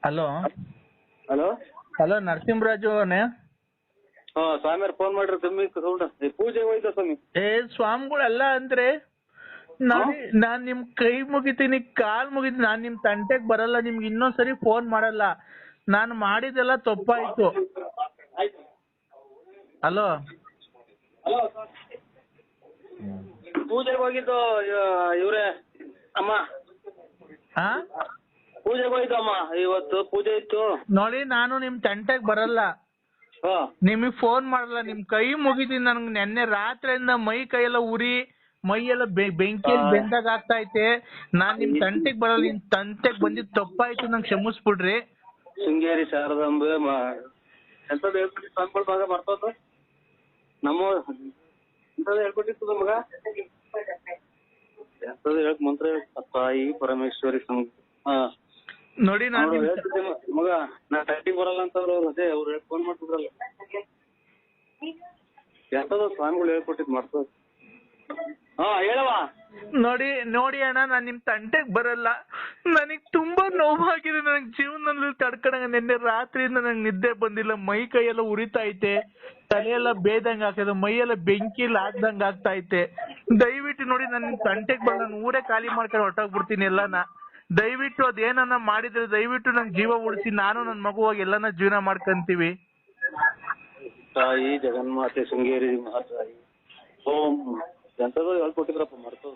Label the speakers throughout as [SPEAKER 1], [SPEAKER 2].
[SPEAKER 1] Hello
[SPEAKER 2] hello
[SPEAKER 1] hello Narasimharaju ಅವನೇ?
[SPEAKER 2] ಹಾ ಸ್ವಾಮಿಯವ್ರು phone ಮಾಡ್ರಿ ಸ್ವಾಮಿ ಸೌಂಡ್ ಪೂಜೆಗೆ ಹೋಯ್ತಾ ಸ್ವಾಮಿ.
[SPEAKER 1] ಸ್ವಾಮಿಗಳೆಲ್ಲ ಅಂದ್ರೆ ನಾನ್ ನಿಮ್ ಕೈ ಮುಗಿತೀನಿ, ಕಾಲ್ ಮುಗಿತೀನಿ, ನಾನ್ ನಿಮ್ ತಂಟೆಗ್ ಬರಲ್ಲ, ನಿಮ್ಗೆ ಇನ್ನೊಂದ್ಸರಿ ಫೋನ್ ಮಾಡಲ್ಲ. ನಾನು ಮಾಡಿದೆಲ್ಲ ತಪ್ಪಾಯ್ತು. ಹಲೋ
[SPEAKER 2] ಹಲೋ ಪೂಜೆಗೆ ಹೋಗಿದ್ದು ಇವ್ರೆ ಅಮ್ಮ,
[SPEAKER 1] ಹಾ
[SPEAKER 2] ಪೂಜೆಗೆ ಹೋಯ್ತು ಅಮ್ಮ, ಇವತ್ತು ಪೂಜೆ ಇತ್ತು.
[SPEAKER 1] ನೋಡಿ, ನಾನು ನಿಮ್ ತಂಟೆಗ್ ಬರಲ್ಲ,
[SPEAKER 2] ಹಾ
[SPEAKER 1] ನಿಮಗ್ ಫೋನ್ ಮಾಡಲ್ಲ. ನಿಮ್ ಕೈ ಮುಗಿತೀನಿ. ನನ್ಗೆ ನೆನ್ನೆ ರಾತ್ರಿಯಿಂದ ಮೈ ಕೈಯೆಲ್ಲ ಉರಿ, ಮೈಯೆಲ್ಲ ಬೆಂಕಿಯಲ್ಲಿ ಬೆಂದಾಗ ಆಗ್ತಾ ಐತೆ. ನಾನ್ ನಿಮ್ ತಂಟೆಗ್ ಬರಲ್ಲ. ನಿಮ್ ತಂಟೆಗ್ ಬಂದಿದ್ ತಪ್ಪಾಯ್ತು, ನಂಗೆ ಕ್ಷಮಿಸ್ಬಿಡ್ರಿ.
[SPEAKER 2] ಶೃಂಗೇರಿ ಶಾರದಾಂಬೆ ಎಂತದ್ದು ಹೇಳ್ಕೊಟ್ಟಿತ್ತು ಸ್ವಾಮಿಗಳ ಭಾಗ ಬರ್ತದ ನಮ್ಮ ಎಂತದ್ದು ಹೇಳ್ಕೊಟ್ಟಿತ್ತು ನಮಗ, ಎಂತದ್ದು ಹೇಳಕ್ ಮಂತ್ರ ತಾಯಿ ಪರಮೇಶ್ವರಿ ಹಾ
[SPEAKER 1] ನೋಡಿ, ನಾನು
[SPEAKER 2] ಮಗ ನಾ ಟೈಟಿಗೆ ಬರಲ್ಲ ಅಂತವ್ರು ಅದೇ ಅವ್ರು ಫೋನ್ ಮಾಡ್ತಿದ್ರಲ್ಲ, ಎಂತದ ಸ್ವಾಮಿಗಳು ಹೇಳ್ಕೊಟ್ಟಿದ್ ಮರ್ತದ. ಹಾ ಹೇಳವ.
[SPEAKER 1] ನೋಡಿ ಅಣ್ಣ, ನಾನ್ ನಿಮ್ ತಂಟೆಗ್ ಬರಲ್ಲ. ನನಗ್ ತುಂಬಾ ನೋವಾಗಿದೆ. ನನಗ್ ಜೀವನದಲ್ಲಿ ತಡ್ಕೊಳಂಗ ನಿನ್ನೆ ರಾತ್ರಿಯಿಂದ ನಂಗೆ ನಿದ್ದೆ ಬಂದಿಲ್ಲ. ಮೈ ಕೈಯೆಲ್ಲ ಉರಿತಾ ಐತೆ, ತಲೆಯೆಲ್ಲ ಬೇದಂಗ ಆಗ್ತದೆ, ಮೈಯೆಲ್ಲ ಬೆಂಕಿಲಿ ಆಗ್ದಂಗ ಆಗ್ತಾ ಐತೆ. ದಯವಿಟ್ಟು ನೋಡಿ, ನಾನು ನಿಮ್ ತಂಟೆಗ್ ಬರಲ್ಲ. ನಾನು ಊರೇ ಖಾಲಿ ಮಾಡ್ಕೊಂಡು ಹೊರಟೋಗ್ಬಿಡ್ತೀನಿ ಎಲ್ಲಾನ. ದಯವಿಟ್ಟು ಅದೇನನ್ನ ಮಾಡಿದ್ರೆ ದಯವಿಟ್ಟು ನನ್ ಜೀವ ಉಳಿಸಿ, ನಾನು ನನ್ ಮಗುವಾಗಿ ಎಲ್ಲಾನ ಜೀವನ ಮಾಡ್ಕೊಂತೀವಿ.
[SPEAKER 2] ತಾಯಿ ಜಗನ್ಮಾತೆ ಶೃಂಗೇರಿ ಮಹಾತಾಯಿ ಓಂ ಎಂತದ್ದು ಹೇಳ್ಕೊಟ್ಟಿದ್ರಪ್ಪ ಮರ್ತದ.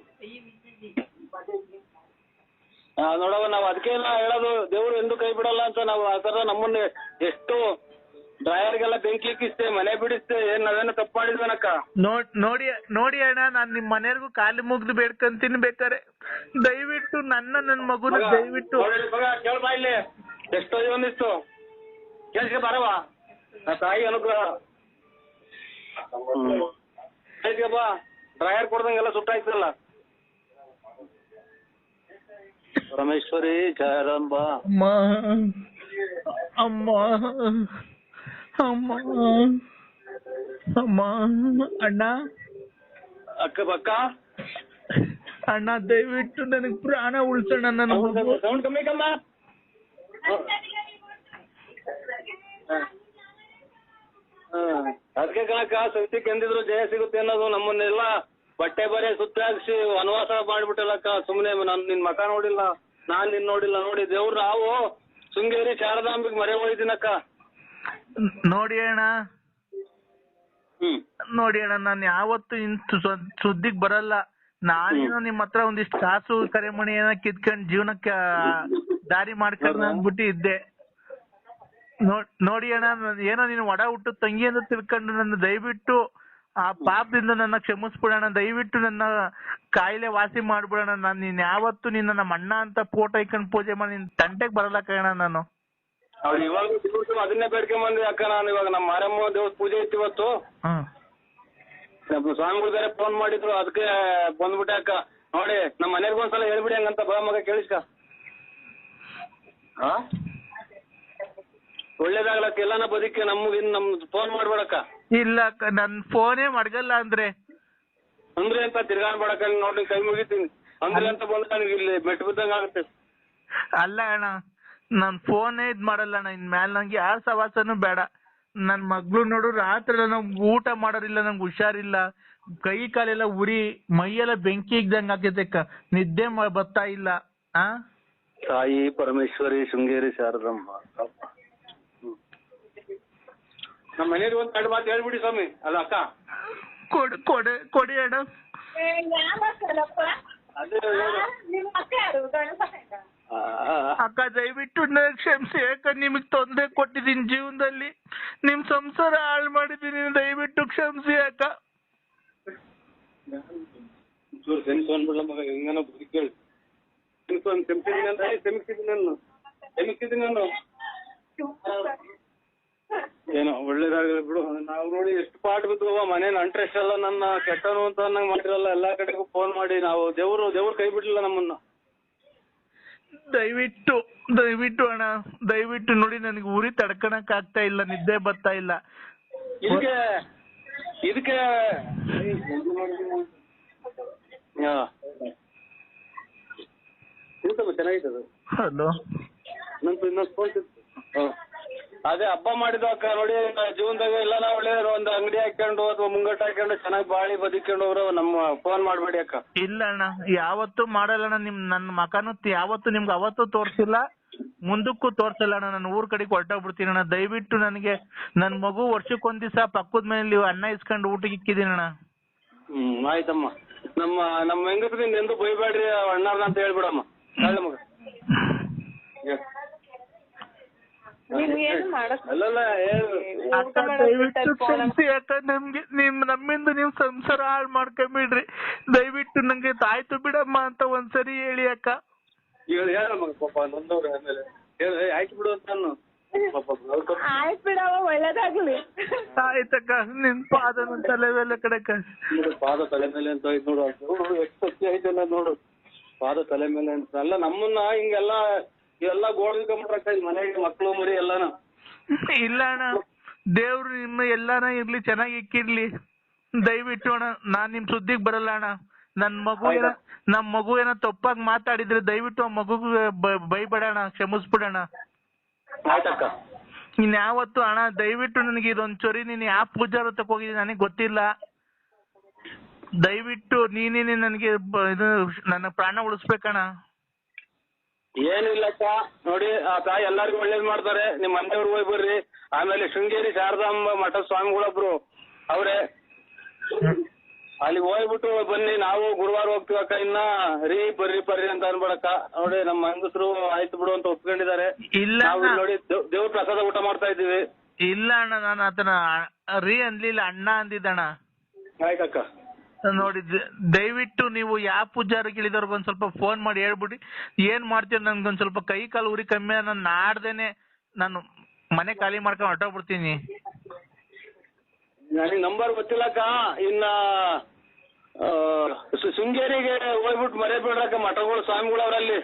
[SPEAKER 2] ನೋಡವ, ನಾವ್ ಅದಕ್ಕೆ ಹೇಳೋದು, ದೇವ್ರು ಎಂದು ಕೈ ಬಿಡಲ್ಲ ಅಂತ. ನಾವು ಆ ತರ ನಮ್ಮನ್ನ ಎಷ್ಟು ಡ್ರೈವರ್ಗೆಲ್ಲ ಬೆಂಕಿ ಇಕ್ಕಿಸ್ತೆ, ಮನೆ ಬಿಡಿಸ್ತೆ, ನಾವೇನೋ ತಪ್ಪು ಮಾಡಿದ್ವನಕ್ಕ.
[SPEAKER 1] ನೋಡಿ ಅಣ್ಣ, ನಾನ್ ನಿಮ್ ಮನೆಯವ್ರಿಗೂ ಕಾಲು ಮುಗ್ದು ಬೇಡ್ಕೊಂತೀನಿ. ಬೇಕಾರೆ ದಯವಿಟ್ಟು ನನ್ನ ಮಗುನ ದಯವಿಟ್ಟು
[SPEAKER 2] ಕೇಳ್ಬಾ, ಇಲ್ಲಿ ಎಷ್ಟೋ ಒಂದಿಷ್ಟು ಕೇಳಿಸ್ಕೆ ಬರವ. ತಾಯಿ ಅನುಗ್ರಹ ಬಾ, ಡ್ರೈವರ್ ಕೊಡ್ದಂಗೆಲ್ಲ ಸುಟ್ಟಾಯ್ತಲ್ಲ. ಪರಮೇಶ್ವರಿ ಜಯರಂಬ
[SPEAKER 1] ಅಮ್ಮ ಅಮ್ಮ ಅಮ್ಮ ಅಮ್ಮ ಅಣ್ಣ,
[SPEAKER 2] ಅಕ್ಕ ಬಕ್ಕ
[SPEAKER 1] ಅಣ್ಣ ದಯವಿಟ್ಟು ನನಗ್ ಪ್ರಾಣ ಉಳ್ಸೋಣ. ನನ್ನ ಮಗು
[SPEAKER 2] ಸೌಂಡ್ ಕಮ್ಮಿ ಕಮ್ಮ. ಅದಕ್ಕೆ ಕಣಕ್ಕ ಸತ್ಯಕ್ಕೆ ಎಂದಿದ್ರು ಜಯ ಸಿಗುತ್ತೆ ಅನ್ನೋದು. ನಮ್ಮನ್ನೆಲ್ಲ ಬಟ್ಟೆ ಬರೆ ಸುತ್ತಾಕ್ಸಿ ವನವಾಸ ಮಾಡ್ಬಿಟ್ಟಲ್ಲಕ್ಕ. ಸುಮ್ನೆ ನಾನು ನಿನ್ ಮಕ ನೋಡಿಲ್ಲ, ನಾನ್ ನಿನ್ ನೋಡಿಲ್ಲ. ನೋಡಿ ದೇವ್ರು, ನಾವು ಶೃಂಗೇರಿ ಶಾರದಾಂಬಿಗೆ ಮರೆ ಹೋಯ್ತೀನಕ್ಕ.
[SPEAKER 1] ನೋಡಿ ಅಣ್ಣ, ನಾನು ಯಾವತ್ತು ಇಂತ ಸುದ್ದಿಗ್ ಬರಲ್ಲ. ನಾನೇನೋ ನಿಮ್ ಹತ್ರ ಒಂದಿಷ್ಟು ಕಾಸು ಕರೆಮಣಿ ಏನೋ ಕಿತ್ಕೊಂಡ್ ಜೀವನಕ್ಕೆ ದಾರಿ ಮಾಡ್ಕೊಂಡು ಅಂದ್ಬಿಟ್ಟು ಇದ್ದೆ. ನೋಡಿ ಅಣ್ಣ, ಏನೋ ನೀನು ಒಡ ಹುಟ್ಟು ತಂಗಿ ಅಂತ ತಿಳ್ಕೊಂಡು ನನ್ನ ದಯವಿಟ್ಟು ಆ ಪಾಪದಿಂದ ನನ್ನ ಕ್ಷಮಿಸ್ಬಿಡೋಣ. ದಯವಿಟ್ಟು ನನ್ನ ಕಾಯಿಲೆ ವಾಸಿ ಮಾಡ್ಬಿಡೋಣ. ನೀನ್ ಯಾವತ್ತು ನಿನ್ನ ನಮ್ಮ ಅಣ್ಣ ಅಂತ ಫೋಟೋ ಇಟ್ಕೊಂಡು ಪೂಜೆ ಮಾಡಿ ನಿನ್ ತಂಟೆಗೆ ಬರಲ್ಲ ಕಣ ನಾನು.
[SPEAKER 2] ಅವ್ರು ಇವಾಗ ಅದನ್ನೇ ಬೇಡ್ಕೊಂಬಂದ್ವಿ ಅಕ್ಕ. ನಾನು ಇವಾಗ ನಮ್ಮ ಮಾರಮ್ಮ ದೇವ್ರ ಪೂಜೆ ಇತ್ತು ಇವತ್ತು. ಸ್ವಾಮಿಗಳು ಬೇರೆ ಫೋನ್ ಮಾಡಿದ್ರು, ಅದಕ್ಕೆ ಬಂದ್ಬಿಟ್ಟೆ ಅಕ್ಕ. ನೋಡಿ ನಮ್ಮ ಮನೆಗೆ ಒಂದ್ಸಲ ಹೇಳ್ಬಿಡಿ ಹಂಗಂತ. ಬಾ ಮಗ ಕೇಳಿಸ್ಕ. ಒಳ್ಳೇದಾಗ್ಲಕ್ಕ, ಎಲ್ಲಾನ ಬದುಕಿ ನಮ್ಗೆ ನಮ್ ಫೋನ್ ಮಾಡ್ಬೇಡಕ್ಕ.
[SPEAKER 1] ಇಲ್ಲ ಅಕ್ಕ, ನನ್ ಫೋನೇ ಮಡ್ಗಲ್ಲ ಅಂದ್ರೆ
[SPEAKER 2] ಅಂತ ತಿರ್ಗಾಡ್ಬೇಡಕ್ಕ. ನೋಡಿ ಕೈ ಮುಗಿತೀನಿ ಅಂದ್ರೆ ಅಂತ ಬಂದ ನನಗೆ ಇಲ್ಲಿ ಮೆಟ್ಟು ಬಿದ್ದಂಗ ಆಗುತ್ತೆ.
[SPEAKER 1] ಅಲ್ಲ ಅಣ್ಣ, ನಾನ್ ಫೋನೇ ಇದ್ ಮಾಡಲ್ಲ ಅಣ್ಣ. ಇನ್ ಮ್ಯಾಲ ನಂಗೆ ಯಾರ ಸವಾಸನೂ ಬೇಡ. ನನ್ ಮಗ್ಳು ನೋಡು, ರಾತ್ರಿ ನಂಗೆ ಊಟ ಮಾಡೋರಿಲ್ಲ, ನಂಗೆ ಹುಷಾರಿಲ್ಲ, ಕೈ ಕಾಲೆಲ್ಲ ಉರಿ, ಮೈಯೆಲ್ಲ ಬೆಂಕಿ ಇದ್ದಂಗ ಆಗೈತೆ, ನಿದ್ದೆ ಬರ್ತಾ ಇಲ್ಲ.
[SPEAKER 2] ತಾಯಿ ಪರಮೇಶ್ವರಿ ಶೃಂಗೇರಿ ಶಾರದಮ್ಮ. ನಮ್ಮ ಮನೇಲಿ ಒಂದ್ ಎರಡು ಮಾತು ಹೇಳ್ಬಿಡಿ ಸ್ವಾಮಿ. ಅಲ್ಲ ಅಕ್ಕ,
[SPEAKER 1] ಕೊಡಿ ಅಣ್ಣ. ಅಕ್ಕ ದಯವಿಟ್ಟು ನನಗೆ ಕ್ಷಮಿಸಿ. ಯಾಕಂದ್ರೆ ನಿಮಗ್ ತೊಂದರೆ ಕೊಟ್ಟಿದ್ದೀನಿ ಜೀವನದಲ್ಲಿ, ನಿಮ್ ಸಂಸಾರ ಹಾಳು ಮಾಡಿದ್ದೀನಿ. ದಯವಿಟ್ಟು ಕ್ಷಮಿಸಿ ಅಕ್ಕ.
[SPEAKER 2] ಮಗ ಹೆಂಗನೋ ಬುದ್ಧಿ ಕೇಳಿ ಕ್ಷಮಿಸಿದ್ದೀನಿ ನಾನು. ಏನೋ ಒಳ್ಳೇದಾಗಲಿ ಬಿಡು. ನಾವು ನೋಡಿ ಎಷ್ಟು ಪಾಠ ಬಿದ್ದುವ ಮನೆ ಅಂಟ್ರೆಸ್ಟ್ ಎಲ್ಲ ನನ್ನ ಕೆಟ್ಟನು ಅಂತ ನಂಗೆ ಮಾಡಿರಲ್ಲ. ಎಲ್ಲಾ ಕಡೆಗೂ ಫೋನ್ ಮಾಡಿ ನಾವು ದೇವ್ರು ಕೈ ಬಿಡ್ಲಿಲ್ಲ ನಮ್ಮನ್ನ.
[SPEAKER 1] ದಯವಿಟ್ಟು ಅಣ್ಣ, ದಯವಿಟ್ಟು ನೋಡಿ, ನನಗೆ ಉರಿ ತಡ್ಕಣಕ್ ಆಗ್ತಾ ಇಲ್ಲ, ನಿದ್ದೆ ಬರ್ತಾ ಇಲ್ಲ.
[SPEAKER 2] ಇದಕ್ಕೆ ಚೆನ್ನಾಗಿತ್ತು.
[SPEAKER 1] ಹಲೋ
[SPEAKER 2] ಇನ್ನೊಂದು ಫೋನ್ ಅದೇ ಹಬ್ಬ ಮಾಡಿದ ಅಕ್ಕ ನೋಡಿ ಜೀವನದಾಗ ಎಲ್ಲ ನಾವು ಒಳ್ಳೆ ಒಂದು ಅಂಗಡಿ ಹಾಕೊಂಡು ಅಥವಾ ಮುಂಗಟ್ಟು ಹಾಕೊಂಡು ಚೆನ್ನಾಗಿ ಬಾಳಿ ಬದುಕೊಂಡು ಹೋಗ್ರು ನಮ್ಮ ಫೋನ್ ಮಾಡ್ಬೇಡಿ ಅಕ್ಕ.
[SPEAKER 1] ಇಲ್ಲ ಅಣ್ಣ, ಯಾವತ್ತೂ ಮಾಡಲ್ಲ ಅಣ್ಣ. ನನ್ನ ಮಕನು ಯಾವತ್ತು ನಿಮ್ಗೆ ಅವತ್ತು ತೋರ್ಸಿಲ್ಲ, ಮುಂದಕ್ಕೂ ತೋರ್ಸಲ್ಲ ಅಣ್ಣ. ನಾನು ಊರ್ ಕಡೆಗೆ ಹೊರಟೋಗ್ಬಿಡ್ತೀನಿ ಅಣ್ಣ. ದಯವಿಟ್ಟು ನನಗೆ ನನ್ನ ಮಗು ವರ್ಷಕ್ಕೊಂದ್ ದಿವಸ ಪಕ್ಕದ ಮನೇಲಿ ಅನ್ನ ಇಸ್ಕೊಂಡು ಊಟಕ್ಕೆ ಇಕ್ಕಿದೀನಿ ಅಣ್ಣ.
[SPEAKER 2] ಆಯ್ತಮ್ಮ. ನಮ್ಮ ಹೆಂಗಸ್ರಿಂದ ಎಂದು ಬೈಬೇಡ್ರಿ ಅಣ್ಣಾರ್ನ ಅಂತ ಹೇಳ್ಬಿಡಮ್ಮ. ಮಗ ಅಲ್ಲಲ್ಲ
[SPEAKER 1] ಅಕ್ಕ ದಯವಿಟ್ಟು ಕ್ಷಮಿಸಿ ಅಕ್ಕ. ನಮ್ಗೆ ನಮ್ಮಿಂದ ನೀವು ಸಂಸಾರ ಹಾಳು ಮಾಡ್ಕೊಂಬಿಡ್ರಿ. ದಯವಿಟ್ಟು ನಂಗೆ ತಾಯ್ತು ಬಿಡಮ್ಮ ಅಂತ ಒಂದ್ಸರಿ ಹೇಳಿ ಅಕ್ಕ.
[SPEAKER 2] ಹೇಳಮ್ಮ ಪಾಪ ನೊಂದವ್ರೆ ಆಮೇಲೆ ಆಯ್ತು ಬಿಡು ಅಂತ ನಾನು
[SPEAKER 3] ಆಯ್ತು ಬಿಡವ, ಒಳ್ಳೇದಾಗ್ಲಿ.
[SPEAKER 1] ಆಯ್ತಕ್ಕ, ನಿನ್ ಪಾದನ ತಲೆ ಮೇಲೆ ಕಡೆಕ.
[SPEAKER 2] ಪಾದ ತಲೆ ಮೇಲೆ ಅಂತ ಆಯ್ತು ನೋಡು. ಎಷ್ಟು ಸತ್ಯ ಐತಲ್ಲ ನೋಡು. ಪಾದ ತಲೆ ಮೇಲೆ ಅಂತ ಅಲ್ಲ ನಮ್ಮನ್ನ ಹಿಂಗೆಲ್ಲ ಎಲ್ಲ ಗೋಳ್ಕೊಂಡ್ಬಿಟ್ರಕ್ಕ ಇಲ್ಲಿ ಮನೆಗೆ ಮಕ್ಳು ಮರಿ ಎಲ್ಲಾನ.
[SPEAKER 1] ಇಲ್ಲ ಅಣ್ಣ, ದೇವ್ರು ನಿಮ್ಮ ಎಲ್ಲಾನ ಇರ್ಲಿ, ಚೆನ್ನಾಗಿ ಇಕ್ಕಿರ್ಲಿ. ದಯವಿಟ್ಟು ಅಣ್ಣ, ನಾನ್ ನಿಮ್ ಸುದ್ದಿಗ್ ಬರಲ್ಲ ಅಣ್ಣ. ನಮ್ ಮಗು ಏನೋ ತಪ್ಪಾಗಿ ಮಾತಾಡಿದ್ರೆ ದಯವಿಟ್ಟು ಆ ಮಗುಗೆ ಬೈಬೇಡಣ, ಕ್ಷಮಿಸ್ಬಿಡಣ.
[SPEAKER 2] ಆಯ್ತಕ್ಕ.
[SPEAKER 1] ಇನ್ಯಾವತ್ತು ಅಣ್ಣ ದಯವಿಟ್ಟು ನನಗೆ ಇದೊಂದ್ ಚೊರಿ, ನೀನ್ ಯಾವ ಪೂಜಾರ ತಕ ಹೋಗಿದ್ದೀನಿ ನನಗೆ ಗೊತ್ತಿಲ್ಲ. ದಯವಿಟ್ಟು ನೀನೇನೆ ನನಗೆ ಇದು ನನ್ನ ಪ್ರಾಣ ಉಳಿಸ್ಬೇಕಣ್ಣ.
[SPEAKER 2] ಏನಿಲ್ಲಕ್ಕ ನೋಡಿ, ಆ ತಾಯಿ ಎಲ್ಲಾರ್ಗು ಒಳ್ಳೇದ್ ಮಾಡ್ತಾರೆ. ನಿಮ್ ಮನೆಯವ್ರು ಹೋಗಿ ಬರ್ರಿ. ಆಮೇಲೆ ಶೃಂಗೇರಿ ಶಾರದಾಂಬ ಮಠದ ಸ್ವಾಮಿಗಳೊಬ್ರು ಅವ್ರೆ, ಅಲ್ಲಿ ಹೋಗ್ಬಿಟ್ಟು ಬನ್ನಿ. ನಾವು ಗುರುವಾರ ಹೋಗ್ತೀವಕ್ಕ. ಇನ್ನ ಬರ್ರಿ ಅಂತ ಅನ್ಬೇಡಕ್ಕ. ನೋಡಿ ನಮ್ಮ ಹೆಂಗಸರು ಆಯ್ತು ಬಿಡು ಅಂತ ಒಪ್ಕೊಂಡಿದ್ದಾರೆ.
[SPEAKER 1] ಇಲ್ಲ
[SPEAKER 2] ನೋಡಿ ದೇವ್ರ ಪ್ರಸಾದ ಊಟ ಮಾಡ್ತಾ ಇದ್ದೀವಿ.
[SPEAKER 1] ಇಲ್ಲ ಅಣ್ಣ, ನಾನು ಆತನ ಅನ್ಲಿಲ್ಲ, ಅಣ್ಣ ಅಂದಿದ್ದಣ್ಣ.
[SPEAKER 2] ಆಯ್ತಕ್ಕ.
[SPEAKER 1] ನೋಡಿ ದಯವಿಟ್ಟು ನೀವು ಯಾವ ಪೂಜಾರಿಗೆ ಇಳಿದವ್ರಿಗೆ ಒಂದ್ ಸ್ವಲ್ಪ ಫೋನ್ ಮಾಡಿ ಹೇಳ್ಬಿಡಿ ಏನ್ ಮಾಡ್ತೀರ. ನನ್ಗೊಂದ್ ಸ್ವಲ್ಪ ಕೈ ಕಾಲು ಉರಿ ಕಮ್ಮಿ, ನಾನು ನಾಡ್ದೇನೆ ನಾನು ಮನೆ ಖಾಲಿ ಮಾಡ್ಕೊಂಡು ಹೊರಟೋಗ್ಬಿಡ್ತೀನಿ.
[SPEAKER 2] ನನಗೆ ನಂಬರ್ ಗೊತ್ತಿಲ್ಲಕ್ಕ. ಇನ್ನ ಶೃಂಗೇರಿಗೆ ಹೋಗ್ಬಿಟ್ಟು ಮರೆಯಬೇಡ್ರಕ್ಕ. ಮಠಗಳು ಸ್ವಾಮಿಗಳು ಅವ್ರಲ್ಲಿ,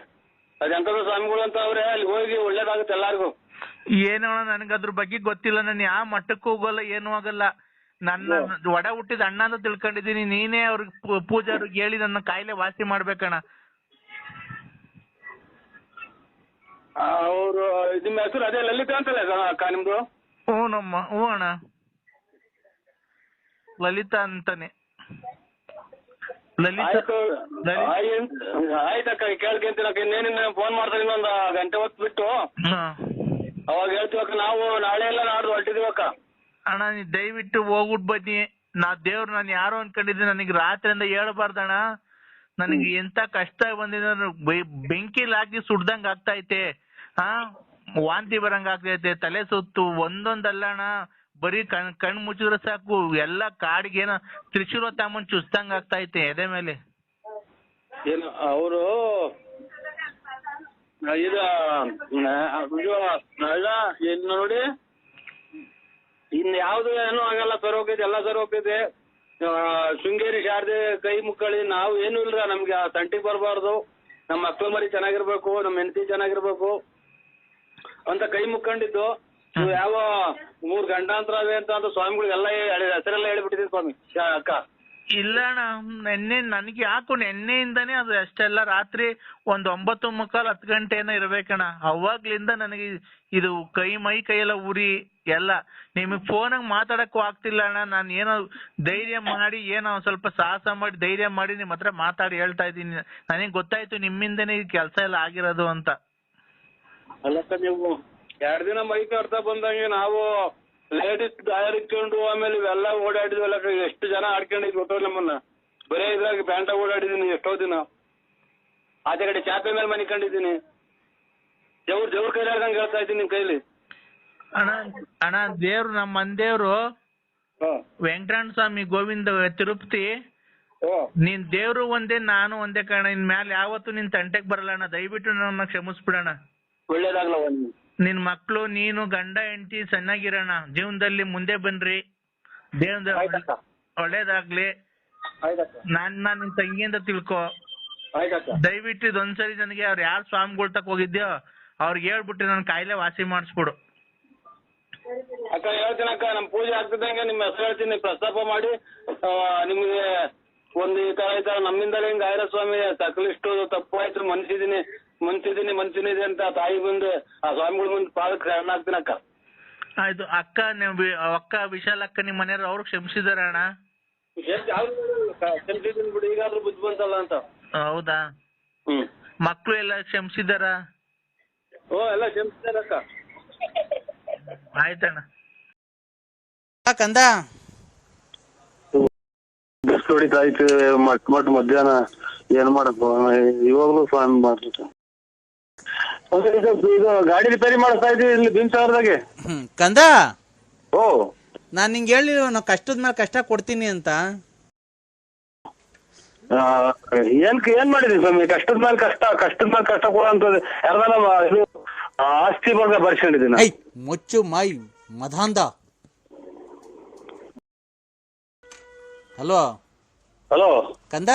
[SPEAKER 2] ಅದೆಂತದ ಸ್ವಾಮಿಗಳು ಅಂತ ಅವ್ರೆ. ಅಲ್ಲಿ ಹೋಗಿ ಒಳ್ಳೇದಾಗುತ್ತೆ ಎಲ್ಲಾರ್ಗು.
[SPEAKER 1] ಏನೋ ನನಗೆ ಅದ್ರ ಬಗ್ಗೆ ಗೊತ್ತಿಲ್ಲ. ನಾನು ಯಾವ ಮಠಕ್ಕೂ ಹೋಗಲ್ಲ, ಏನೂ ಆಗಲ್ಲ. ನನ್ನ ಒಡ ಹುಟ್ಟಿದ ಅಣ್ಣ ಅಂತ ತಿಳ್ಕೊಂಡಿದೀನಿ. ನೀನೇ ಅವ್ರಿಗೆ ಪೂಜಾರಿಗೆ ಹೇಳಿ ನನ್ನ ಕಾಯಿಲೆ ವಾಸಿ ಮಾಡ್ಬೇಕಣ್ಣ.
[SPEAKER 2] ಅವರು ನಿಮ್ಮ ಹೆಸರು ಅದೇ ಲಲಿತಾ ಅಂತಲ್ಲ ಅಕ್ಕ ನಿಮ್ದು?
[SPEAKER 1] ಹ್ಞೂ ಅಣ್ಣ, ಲಲಿತಾ ಅಂತಾನೆ.
[SPEAKER 2] ಆಯ್ತಕ್ಕ, ಕೇಳ್ಕೊಂತೀನಕ್ಕ. ಇನ್ನೇನಿನ್ನ ಫೋನ್ ಮಾಡ್ತಾರೆ ಇನ್ನೊಂದು ಗಂಟೆ ಹೊತ್ತು ಬಿಟ್ಟು. ಅವಾಗ ಹೇಳ್ತೀವಕ್ಕ. ನಾವು ನಾಳೆ ಎಲ್ಲ ನಾಡ್ದು ಹೊರಟಿದೀವಕ್ಕ.
[SPEAKER 1] ಅಣ್ಣ ನೀ ದಯವಿಟ್ಟು ಹೋಗ್ಬಿಟ್ಟು ಬನ್ನಿ. ದೇವ್ರು ನಾನು ಯಾರೋ ಅನ್ಕೊಂಡಿದ್ದೀನಿ. ನನಗೆ ರಾತ್ರಿಯಿಂದ ಹೇಳ್ಬಾರ್ದಣ್ಣ. ನನಗೆ ಎಂತ ಕಷ್ಟ ಬಂದಿದೆ, ಬೆಂಕಿಲ್ ಹಾಕಿ ಸುಡ್ದಂಗ್ ಆಗ್ತೈತೆ. ವಾಂತಿ ಬರಂಗ್ ಆಗ್ತೈತೆ, ತಲೆ ಸುತ್ತು ಒಂದೊಂದಲ್ಲ ಅಣ್ಣ. ಬರೀ ಕಣ್ ಮುಚ್ಚಿದ್ರೆ ಸಾಕು ಎಲ್ಲ ಕಾಡಿಗೆ ಏನೋ ತ್ರಿಶೂಲ ತಮ್ಮನ್ ಚುಸ್ತಂಗ್ ಆಗ್ತೈತೆ ಎದೆ ಮೇಲೆ.
[SPEAKER 2] ಏನು ಅವರು ಇದು ನೋಡಿ, ಇನ್ ಯಾವ್ದು ಏನೂ ಆಗಲ್ಲ. ಸರ್ ಹೋಗಿದೆ, ಎಲ್ಲ ಸರ್ ಹೋಗಿದೆ. ಶೃಂಗೇರಿ ಶಾರದೆ ಕೈ ಮುಕ್ಕಳಿ. ನಾವು ಏನು ಇಲ್ರ, ನಮ್ಗೆ ಆ ತಂಟಿಗೆ ಬರಬಾರ್ದು. ನಮ್ಮ ಮಕ್ಳು ಮರಿ ಚೆನ್ನಾಗಿರ್ಬೇಕು, ನಮ್ಮ ಹೆಂಡತಿ ಚೆನ್ನಾಗಿರ್ಬೇಕು ಅಂತ ಕೈ ಮುಕ್ಕೊಂಡಿದ್ದು. ಯಾವ 3 ಗಂಡಾಂತರವೇ ಅಂತ ಸ್ವಾಮಿಗಳಿಗೆಲ್ಲ ಹೆಸರೆಲ್ಲ ಹೇಳ್ಬಿಟ್ಟಿದ್ದೀವಿ ಸ್ವಾಮಿ ಅಕ್ಕ.
[SPEAKER 1] ಇಲ್ಲ ಅಣ್ಣ, ನೆನ್ನೆ ನನಗೆ ಯಾಕೋ ನೆನ್ನೆಯಿಂದಾನೇ ಅದು ಅಷ್ಟೆಲ್ಲ. ರಾತ್ರಿ ಒಂದ್ 9:15 10 ಗಂಟೆ ಏನೋ ಇರ್ಬೇಕಣ್ಣ. ಅವಾಗ್ಲಿಂದ ನನಗೆ ಇದು ಮೈ ಕೈಯೆಲ್ಲ ಉರಿ ಎಲ್ಲ. ನಿಮಗ್ ಫೋನಾಗ ಮಾತಾಡಕ್ಕೂ ಆಗ್ತಿಲ್ಲ ಅಣ್ಣ. ನಾನು ಏನೋ ಧೈರ್ಯ ಮಾಡಿ, ಏನೋ ಸ್ವಲ್ಪ ಸಾಹಸ ಮಾಡಿ ಧೈರ್ಯ ಮಾಡಿ ನಿಮ್ ಹತ್ರ ಮಾತಾಡಿ ಹೇಳ್ತಾ ಇದ್ದೀನಿ. ನನಗೆ ಗೊತ್ತಾಯ್ತು ನಿಮ್ಮಿಂದನೇ ಈ ಕೆಲಸ ಎಲ್ಲ ಆಗಿರೋದು ಅಂತ.
[SPEAKER 2] ಅಲ್ಲಕ್ಕ, ನೀವು 2 ದಿನ ಮೈ ಕಟ್ತಾ ಬಂದಂಗೆ ನಾವು ಲೇಡೀಸ್ ಗಾಯರ್ ಇಟ್ಕೊಂಡು ಆಮೇಲೆ ಇವೆಲ್ಲ ಓಡಾಡಿದ್ವಲ್ಲ. ಎಷ್ಟು ಜನ ಆಡ್ಕೊಂಡಿದ್ವಿ ಗೊತ್ತೋ ನಮ್ಮನ್ನ. ಬರೇ ಇದ್ರಾಗ ಪ್ಯಾಂಟ ಓಡಾಡಿದೀನಿ ಎಷ್ಟೋ ದಿನ. ಆಚೆ ಕಡೆ ಚಾಪೆ ಮೇಲೆ ಮನೆ ಕಂಡಿದ್ದೀನಿ. ದೇವ್ರ ಕೈಲಿ ಆಡ್ದಂಗೆ ಹೇಳ್ತಾ ಇದ್ದೀನಿ ನಿಮ್ ಕೈಲಿ.
[SPEAKER 1] ಅಣ್ಣ ದೇವ್ರು ನಮ್ಮ ಮಂದೇವ್ರು ವೆಂಕಟರಮಣ ಸ್ವಾಮಿ ಗೋವಿಂದ ತಿರುಪತಿ. ನೀನ್ ದೇವ್ರು ಒಂದೇ, ನಾನು ಒಂದೇ ಕಾರಣ. ಇನ್ ಮ್ಯಾಲ ಯಾವತ್ತು ನಿನ್ ತಂಟೆಗ್ ಬರಲ್ಲ ಅಣ್ಣ. ದಯವಿಟ್ಟು ನನ್ನ ಕ್ಷಮಿಸ್ಬಿಡಣ.
[SPEAKER 2] ಒಳ್ಳೇದಾಗ್ಲ.
[SPEAKER 1] ನಿನ್ ಮಕ್ಳು ನೀನು ಗಂಡ ಹೆಂಡತಿ ಚೆನ್ನಾಗಿರೋಣ. ಜೀವನದಲ್ಲಿ ಮುಂದೆ ಬನ್ರಿ. ದೇವ್ರ ಒಳ್ಳೇದಾಗ್ಲಿ. ನನ್ನ ನಿನ್ ತಂಗಿ ಅಂತ ತಿಳ್ಕೊ. ದಯವಿಟ್ಟು ಇದೊಂದ್ಸರಿ ನನಗೆ ಅವ್ರು ಯಾರು ಸ್ವಾಮಿಗಳು ತಕ ಹೋಗಿದ್ಯೋ ಅವ್ರಿಗೆ ಹೇಳ್ಬಿಟ್ಟು ನನ್ ಕಾಯಿಲೆ ವಾಸಿ ಮಾಡಿಸ್ಬಿಡು
[SPEAKER 2] ಅಕ್ಕ. ಹೇಳ್ತೀನಿ ಅಕ್ಕ, ನಮ್ ಪೂಜೆ ಆಗ್ತಿದ್ದಂಗೆ ನಿಮ್ಮ ಹೆಸರು ಹೇಳ್ತೀನಿ, ಪ್ರಸ್ತಾಪ ಮಾಡಿ. ನಿಮ್ಗೆ ಒಂದು ಈ ತರ ನಮ್ಮಿಂದಲೇ ಹಿಂಗ ಆಯ್ರ ಸ್ವಾಮಿ ಸಕಲಿಷ್ಟು ತಪ್ಪು ಆಯ್ತು ಮನ್ಸಿದೀನಿ. ಮನ್ಸಿದೀನಿ ಮನ್ಸಿನಿದೆ ಅಂತ ತಾಯಿ ಮುಂದೆ ಆ ಸ್ವಾಮಿಗಳ ಮುಂದೆ ಪಾದಕ್ಕೆ ಅಣ್ಣ ಹಾಕ್ತೀನಕ್ಕ.
[SPEAKER 1] ಆಯ್ತು ಅಕ್ಕ ಅಕ್ಕ ವಿಶಾಲ್ ಅಕ್ಕ ನಿಮ್ ಮನೆಯವ್ರು ಅವ್ರು ಕ್ಷಮಿಸಿದಾರ ಅಣ್ಣ?
[SPEAKER 2] ಕ್ಷಮಿಸಿದೀನಿ ಬಿಡಿ, ಈಗಾದ್ರೂ ಬುದ್ಧಿ ಬಂತಲ್ಲ ಅಂತ.
[SPEAKER 1] ಹೌದಾ? ಮಕ್ಳು ಎಲ್ಲ ಕ್ಷಮಿಸಿದಾರ?
[SPEAKER 2] ಎಲ್ಲ ಕ್ಷಮಿಸಿದಾರಕ್ಕ.
[SPEAKER 1] ಆಯ್ತಣ್ಣ.
[SPEAKER 4] ಕಂದ
[SPEAKER 2] ಬೆಸ್ಟ್ ಹೊಡಿತಾ ಐತೆ ಮಟ್ ಮಧ್ಯಾಹ್ನ ಏನ್ ಮಾಡಪ್ಪ ಇವಾಗ್ಲೂ ಫೋನ್ ಮಾಡ್ತ. ಇದು ಗಾಡಿ ರಿಪೇರಿ ಮಾಡಿಸ್ತಾ ಇದ್ದೀವಿ ಇಲ್ಲಿ ಭೀಮಸಾಗರದಾಗೆ.
[SPEAKER 4] ಕಂದ,
[SPEAKER 2] ಓ
[SPEAKER 4] ನಾನ್ ನಿಂಗೆ ಹೇಳಿಲ್ಲ ನಾವು ಕಷ್ಟದ ಮೇಲೆ ಕಷ್ಟ ಕೊಡ್ತೀನಿ ಅಂತ.
[SPEAKER 2] ಏನ್ ಮಾಡಿದೀವಿ ಸ್ವಾಮಿ? ಕಷ್ಟದ ಮೇಲೆ ಕಷ್ಟ ಕೊಡೋಂಥದ್ದು ಯಾರ್ದಾನ ಇದು ಆಸ್ತಿ ಬಗ್ಗೆ ಬರ್ಸ್ಕೊಂಡಿದ್ದೀನಿ.
[SPEAKER 4] ಮುಚ್ಚು ಮಾಯಿ ಮಧಾಂಧ. ಹಲೋ
[SPEAKER 2] ಹಲೋ
[SPEAKER 4] ಕಂದ.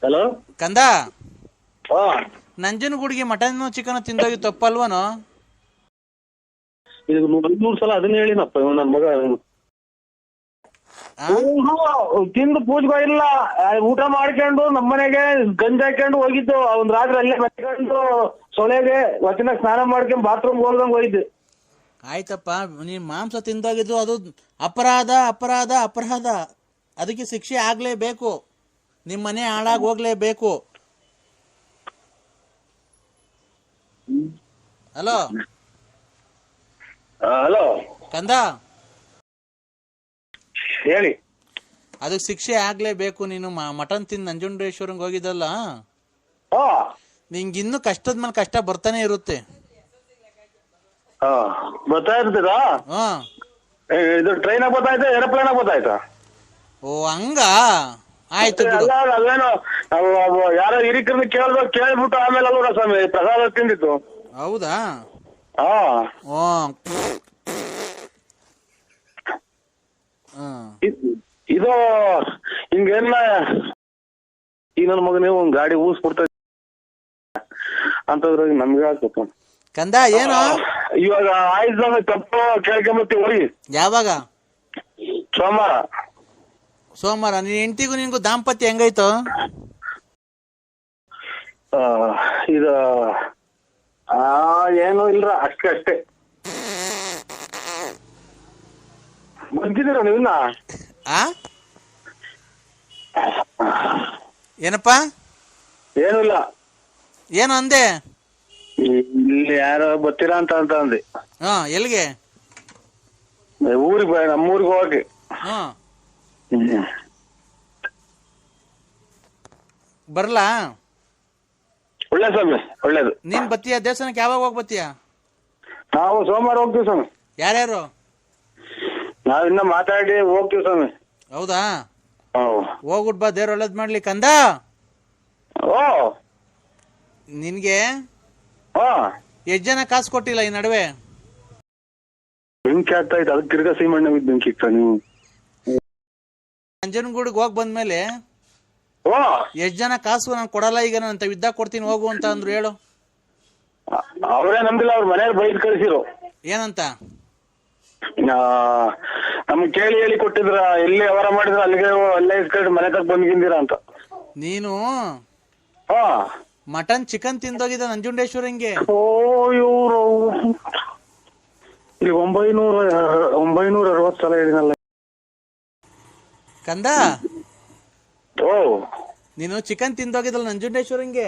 [SPEAKER 2] ಹಲೋ
[SPEAKER 4] ಕಂದ, ನಂಜನಗೂಡಿಗೆ ಮಟನ್ ಚಿಕನ್ ತಿಂದೋಗಿ ತಪ್ಪಲ್ವನೋ?
[SPEAKER 2] ಇದು 100 ಸಲ ಅದನ್ನ ಹೇಳಿನಪ್ಪ ನನ್ನ ಮಗ. ತಿಂದು ಪೂಜೆ ಇಲ್ಲ, ಊಟ ಮಾಡ್ಕೊಂಡು ನಮ್ಮನೆಗೆ ಗಂಜಿ ಹಾಕೊಂಡು ಹೋಗಿದ್ದು. ಒಂದ್ ರಾತ್ರಿ ಅಲ್ಲೇ ಮತ್ಕೊಂಡು ಸೊಳೆಗೆ ವಚನ ಸ್ನಾನ ಮಾಡ್ಕೊಂಡು ಬಾತ್ರೂಮ್ ಹೋಗ್ದಂಗ್ ಹೋಗಿದ್ದು.
[SPEAKER 4] ಆಯ್ತಪ್ಪ, ನೀನ್ ಮಾಂಸ ತಿಂದೋಗಿದ್ದು ಅದು ಅಪರಾಧ ಅಪರಾಧ ಅಪರಾಧ. ಅದಕ್ಕೆ ಶಿಕ್ಷೆ ಆಗ್ಲೇಬೇಕು. ನಿಮ್ ಮನೆ ಹಾಳಾಗಿ ಹೋಗ್ಲೇಬೇಕು. ಹಲೋ
[SPEAKER 2] ಹಲೋ
[SPEAKER 4] ಕಂದ,
[SPEAKER 2] ಹೇಳಿ.
[SPEAKER 4] ಅದಕ್ಕೆ ಶಿಕ್ಷೆ ಆಗ್ಲೇಬೇಕು. ನೀನು ಮಟನ್ ತಿಂದು ನಂಜುಂಡೇಶ್ವರಂಗ್ ಹೋಗಿದ್ದಲ್ಲ, ನಿಂಗೆ ಇನ್ನು ಕಷ್ಟದ ಮೇಲೆ ಕಷ್ಟ ಬರ್ತಾನೆ ಇರುತ್ತೆ.
[SPEAKER 2] ಬರ್ತಾ ಇರ್ತದಾ? ಇದು ಟ್ರೈನ್ ಗೊತ್ತಾಯ್ತಾ ಏರೋಪ್ಲೇನ್ ಗೊತ್ತಾಯ್ತಾ?
[SPEAKER 4] ಓ ಹಂಗ ಆಯ್ತು.
[SPEAKER 2] ಅಲ್ಲೇನೋ ಯಾರೋ ಹಿರಿಕರನ್ನ ಕೇಳ್ಬಿಟ್ಟು ಆಮೇಲೆ ಅಲ್ವ ಸ್ವಾಮಿ ಪ್ರಸಾದ ತಿಂದಿತ್ತು.
[SPEAKER 4] ಹೌದಾ?
[SPEAKER 2] ಇದು ಹಿಂಗೇನ ಈ ನನ್ನ ಮಗನೇ ಒಂದ್ ಗಾಡಿ ಊಸ್ಬಿಡ್ತಾ ಅಂತಂದ್ರೆ ನಮ್ಗೆ ಆಗ್ಬೇಕು
[SPEAKER 4] ಕಂದ. ಏನು
[SPEAKER 2] ಇವಾಗ ಆಯ್ತು ತಪ್ಪು ಕೇಳ್ಕೊಂಬತ್ತೀವಿ ಹೋಗಿ.
[SPEAKER 4] ಯಾವಾಗ?
[SPEAKER 2] ಸೋಮವಾರ.
[SPEAKER 4] ನಿನ್ ಹೆಂಡತಿಗೂ ನಿನ್ಗೂ ದಾಂಪತ್ಯ ಹೆಂಗಾಯ್ತು?
[SPEAKER 2] ಇದು ಏನು ಇಲ್ರ ಅಷ್ಟೇ. ಬಂದಿದ್ದೀರ ನೀವನ್ನ?
[SPEAKER 4] ಏನಪ್ಪ?
[SPEAKER 2] ಏನು ಇಲ್ಲ.
[SPEAKER 4] ಏನು ಅಂದೆ?
[SPEAKER 2] ಇಲ್ಲಿ ಯಾರೋ ಬರ್ತೀರಾ ಅಂತ ಅಂದೆ.
[SPEAKER 4] ಎಲ್ಲಿಗೆ?
[SPEAKER 2] ಊರಿಗೆ ನಮ್ಮೂರಿಗೆ ಹೋಗಿ.
[SPEAKER 4] ಬರ್ಲಾ?
[SPEAKER 2] ಒಳ್ಳೆ ಸ್ವಾಮಿ, ಒಳ್ಳೇದು.
[SPEAKER 4] ನೀನ್ ಬತ್ತೀಯ ದೇವಸ್ಥಾನಕ್ಕೆ? ಯಾವಾಗ ಹೋಗಿ ಬತ್ತೀಯ?
[SPEAKER 2] ನಾವು ಸೋಮವಾರ ಹೋಗ್ತೀವಿ ಸ್ವಾಮಿ.
[SPEAKER 4] ಯಾರ್ಯಾರು?
[SPEAKER 2] ನಾವಿನ್ನ ಮಾತಾಡಿ ಹೋಗ್ತೀವಿ ಸ್ವಾಮಿ.
[SPEAKER 4] ಹೌದಾ? ಹೋಗ್ಬಿಟ್ ಬಾ, ದೇವ್ರ ಒಳ್ಳೇದ್ ಮಾಡ್ಲಿ ಕಂದ. ನಿನ್ಗೆ ಎಷ್ಟ್ ಜನ ಕಾಸು ಕೊಟ್ಟಿಲ್ಲ ಈ ನಡುವೆ?
[SPEAKER 2] ಬೆಂಕಿ ಆಗ್ತಾ ಇತ್ತು, ಅದಕ್ಕೆ ತಿರ್ಗಾ ಸೀಮಣ್ಣ ಬೆಂಕಿ ಇತ್ತ. ನೀವು
[SPEAKER 4] ನಂಜನಗೂಡಿಗೆ ಹೋಗ್ ಬಂದ್ಮೇಲೆ ಎಷ್ಟ್ ಜನ ಕಾಸು ನಾನು ಕೊಡಲ್ಲ, ಈಗ ನಾನು ಅಂತ ವಿದ್ಯಾ ಕೊಡ್ತೀನಿ ಹೋಗು ಅಂತ ಅಂದ್ರು. ಹೇಳು.
[SPEAKER 2] ಅವರೇ ನಮ್ದಿಲ್ಲ, ಅವ್ರ ಮನೆಯವ್ರು ಬೈದ್ ಕಳಿಸಿರು.
[SPEAKER 4] ಏನಂತ?
[SPEAKER 2] ನಮ್ಗೆ ಕೇಳಿ ಹೇಳಿ ಕೊಟ್ಟಿದ್ರ, ಎಲ್ಲಿ ಅವರ ಮಾಡಿದ್ರ ಅಲ್ಲೇ ಇಸ್ಕೊಂಡು ಮನೆ ತಗ ಬಂದ್ಗಿಂದಿರ ಅಂತ.
[SPEAKER 4] ನೀನು ಮಟನ್ ಚಿಕನ್ ತಿಂದೋಗಿದ್ದ ನಂಜುಂಡೇಶ್ವರಂಗೆ.
[SPEAKER 2] ಇವ್ರು ಇಲ್ಲಿ 960 ಸಲ ಹೇಳಿನಲ್ಲ
[SPEAKER 4] ಕಂದ. ನೀನು ಚಿಕನ್ ತಿಂದೋಗಿದ್ದಲ್ಲ ನಂಜುಂಡೇಶ್ವರಂಗೆ.